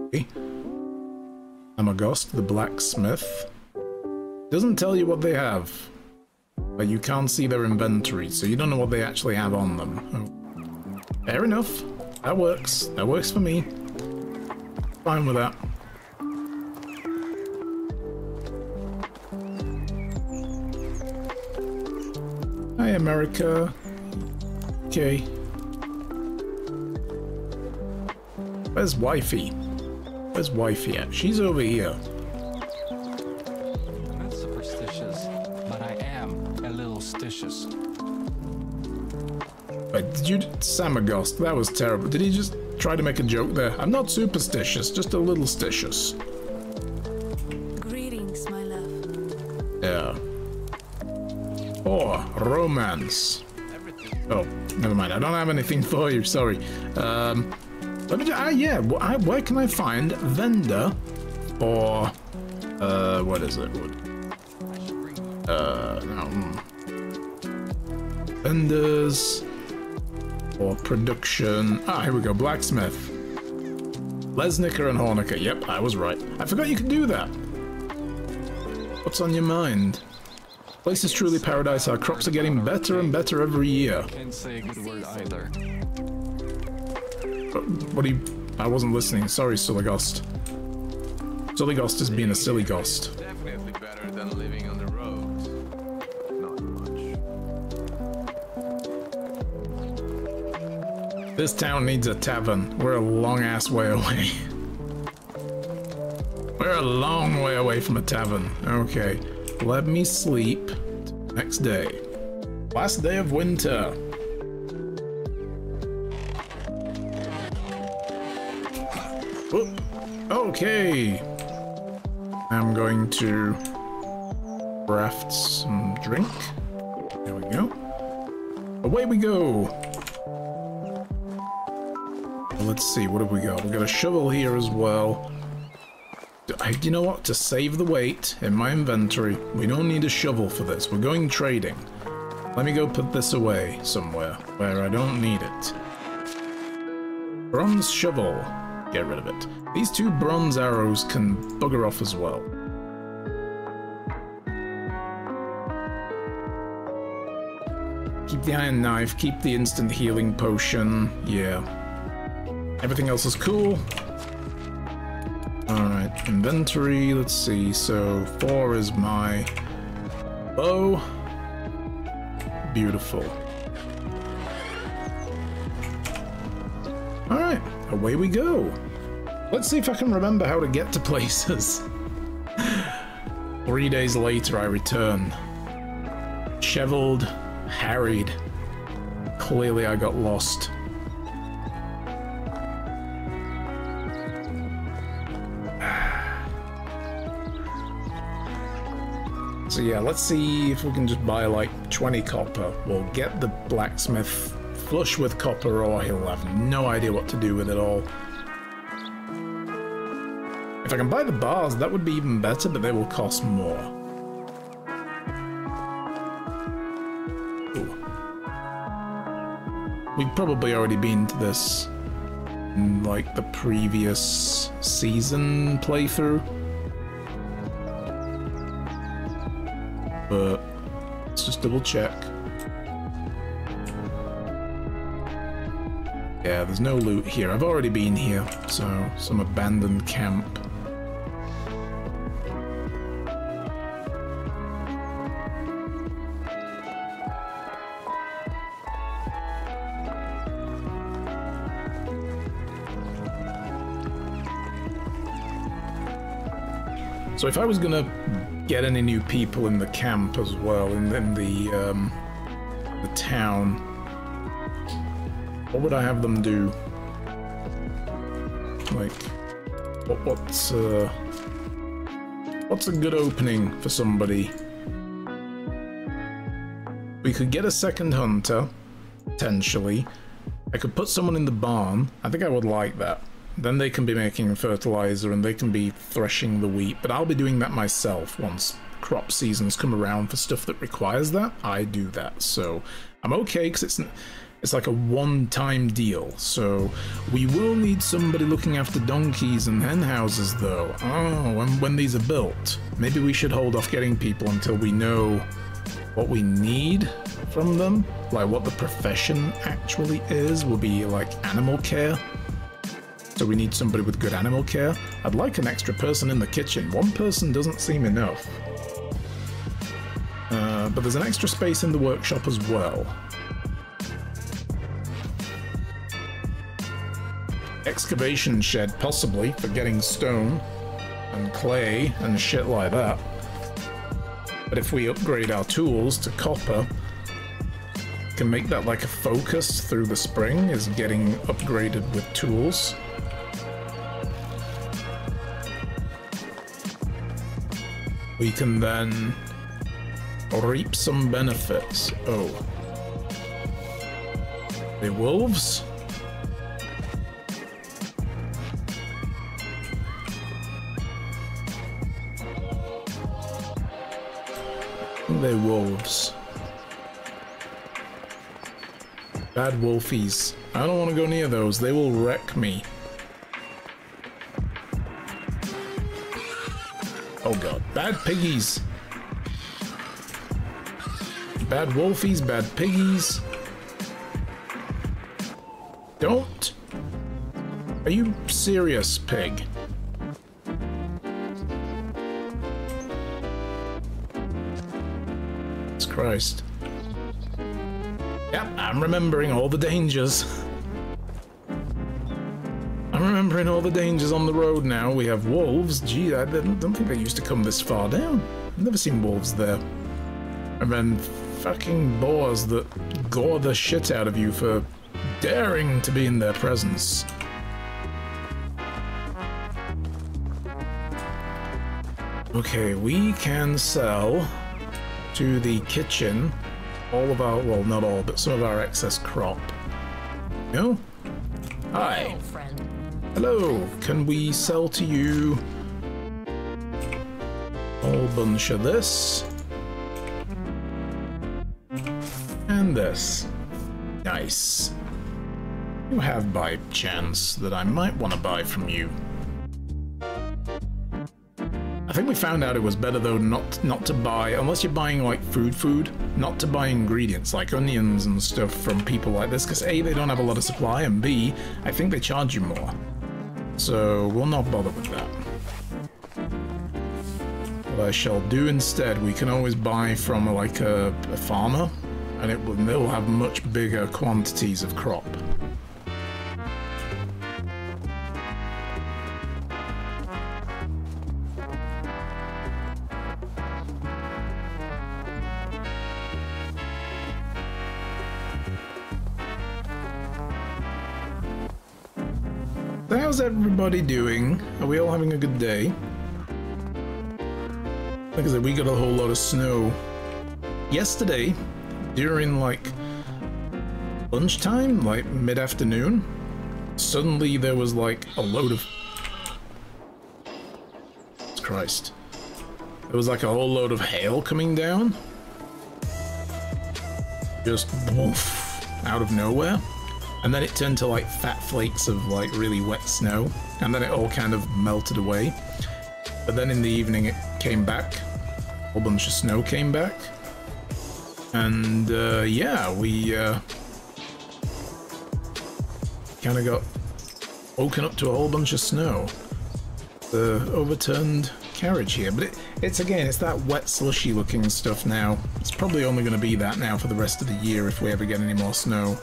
Okay. Samogost, the blacksmith. Doesn't tell you what they have. But you can't see their inventory, so you don't know what they actually have on them. Oh. Fair enough. That works. That works for me. Fine with that. Hi, America. Okay. Where's Wifey? Where's Wifey at? She's over here. I'm not superstitious, but I am a little stitious. Wait, did you... Samagost, that was terrible. Did he just try to make a joke there? I'm not superstitious, just a little stitious. Greetings, my love. Yeah. Oh, romance. Oh, never mind. I don't have anything for you, sorry. Yeah, where can I find vendor for, what is it? No. Vendors for production. Ah, here we go, blacksmith. Lesnicker and Horniker. Yep, I was right. I forgot you could do that. What's on your mind? Place is truly paradise. Our crops are getting better and better every year. Can't say a good word either. What do you... I wasn't listening. Sorry, Sillygost. Sillygost is being a silly ghost. Definitely better than living on the roads. Not much. This town needs a tavern. We're a long-ass way away. We're a long way away from a tavern. Okay. Let me sleep. Next day. Last day of winter. Whoop. Okay. I'm going to craft some drink. There we go. Away we go. Let's see, what have we got? We've got a shovel here as well. You know what? To save the weight in my inventory, we don't need a shovel for this. We're going trading. Let me go put this away somewhere where I don't need it. Bronze shovel. Get rid of it. These two bronze arrows can bugger off as well. Keep the iron knife, keep the instant healing potion. Yeah. Everything else is cool. Alright, inventory, let's see. So 4 is my bow. Beautiful. Alright, away we go. Let's see if I can remember how to get to places. 3 days later I return. Shoveled, harried. Clearly I got lost. So yeah, let's see if we can just buy like 20 copper. We'll get the blacksmith flush with copper or he'll have no idea what to do with it all. If I can buy the bars, that would be even better, but they will cost more. Ooh. We've probably already been to this in like the previous season playthrough. But let's just double check. Yeah, there's no loot here. I've already been here, so some abandoned camp. So if I was gonna get any new people in the camp as well, in the town, what would I have them do? Like, what's a good opening for somebody? We could get a second hunter, potentially. I could put someone in the barn. I think I would like that. Then they can be making fertilizer and they can be threshing the wheat, but I'll be doing that myself once crop seasons come around for stuff that requires that. I do that, so I'm okay because it's like a one-time deal. So we will need somebody looking after donkeys and hen houses though. Oh, when these are built, maybe we should hold off getting people until we know what we need from them, like what the profession actually is. Will be like animal care. So we need somebody with good animal care. I'd like an extra person in the kitchen. One person doesn't seem enough. But there's an extra space in the workshop as well. excavation shed, possibly, for getting stone and clay and shit like that. But if we upgrade our tools to copper, can make that like a focus through the spring, is getting upgraded with tools. We can then reap some benefits. Oh. The wolves? They're wolves. Bad wolfies. I don't want to go near those. They will wreck me. Oh god. Bad piggies. Bad wolfies, bad piggies. Don't. Are you serious, pig? Jesus Christ. Yep, I'm remembering all the dangers. I'm remembering all the dangers on the road now. We have wolves. Gee, I don't think they used to come this far down. I've never seen wolves there. And then fucking boars that gore the shit out of you for daring to be in their presence. Okay, we can sell to the kitchen all of our, well, not all, but some of our excess crop. No? Hi. Hello, friend. Hello. Can we sell to you a whole bunch of this? And this. Nice. You have by chance that I might want to buy from you. I think we found out it was better though not to buy, unless you're buying like food, not to buy ingredients like onions and stuff from people like this, because A, they don't have a lot of supply, and B, I think they charge you more. So we'll not bother with that. What I shall do instead, we can always buy from like a farmer, and they'll have much bigger quantities of crop. So how's everybody doing? Are we all having a good day? Like I said, we got a whole lot of snow. Yesterday, during like lunchtime, like mid-afternoon, suddenly there was like a load of... Jesus Christ. There was like a whole load of hail coming down. Just woof, out of nowhere. And then it turned to like fat flakes of like really wet snow. And then it all kind of melted away. But then in the evening it came back. A whole bunch of snow came back. And yeah, we kind of got woken up to a whole bunch of snow. The overturned carriage here. But it's again, it's that wet slushy looking stuff now. It's probably only going to be that now for the rest of the year if we ever get any more snow.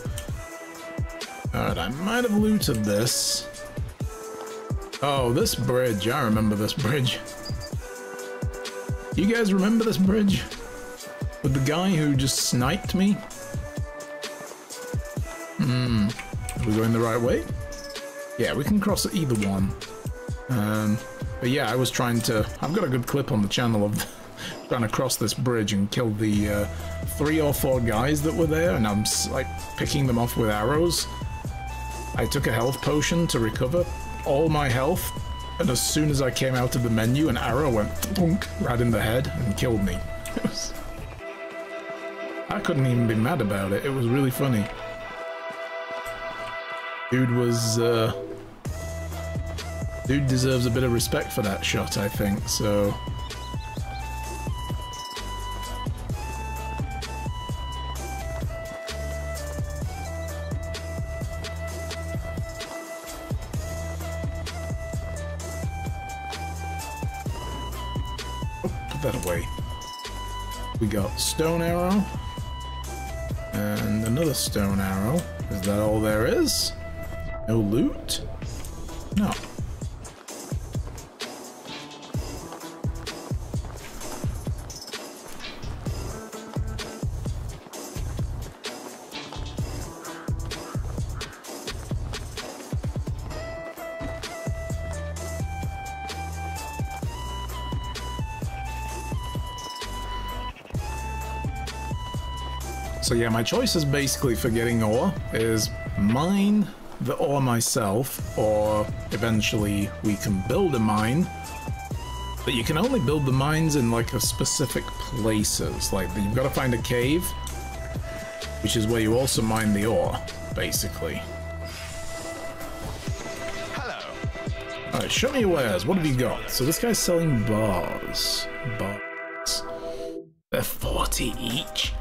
Alright, I might have looted this. Oh, this bridge. I remember this bridge. You guys remember this bridge? With the guy who just sniped me? Are we going the right way? Yeah, we can cross at either one. But yeah, I was trying to... I've got a good clip on the channel of trying to cross this bridge and kill the 3 or 4 guys that were there, and I'm like picking them off with arrows. I took a health potion to recover all my health, and as soon as I came out of the menu, an arrow went thunk right in the head and killed me. I couldn't even be mad about it. It was really funny. Dude was, dude deserves a bit of respect for that shot, I think, so... Put that away. We got stone arrow. And another stone arrow. Is that all there is? No loot? No. So yeah, my choices basically for getting ore is mine the ore myself, or eventually we can build a mine. But you can only build the mines in like a specific places. Like you've got to find a cave, which is where you also mine the ore, basically. Hello. Alright, show me your wares. What have you got? So this guy's selling bars. Bars. They're 40 each.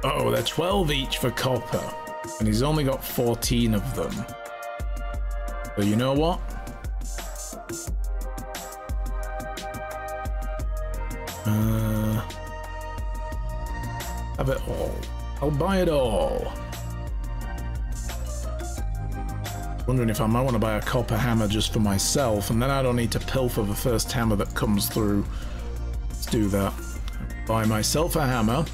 Oh, they're 12 each for copper. And he's only got 14 of them. So you know what? Have it all. I'll buy it all. Wondering if I might want to buy a copper hammer just for myself, and then I don't need to pilfer the first hammer that comes through. Let's do that. Buy myself a hammer.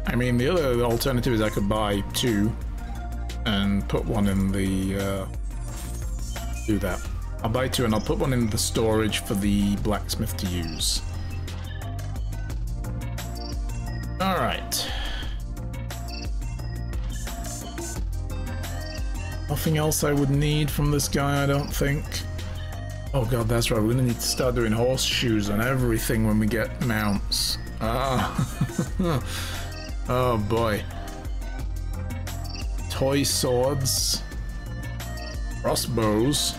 I mean, the other alternative is I could buy two and put one in the, do that. I'll buy two and I'll put one in the storage for the blacksmith to use. Alright. Nothing else I would need from this guy, I don't think. Oh god, that's right, we're gonna need to start doing horseshoes on everything when we get mounts. Ah. Oh boy. Toy swords. Crossbows.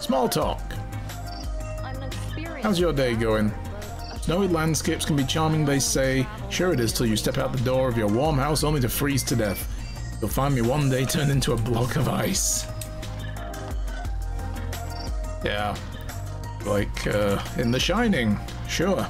Small talk. How's your day going? Snowy landscapes can be charming, they say. Sure it is till you step out the door of your warm house only to freeze to death. You'll find me one day turned into a block of ice. Yeah. Like, in The Shining. Sure.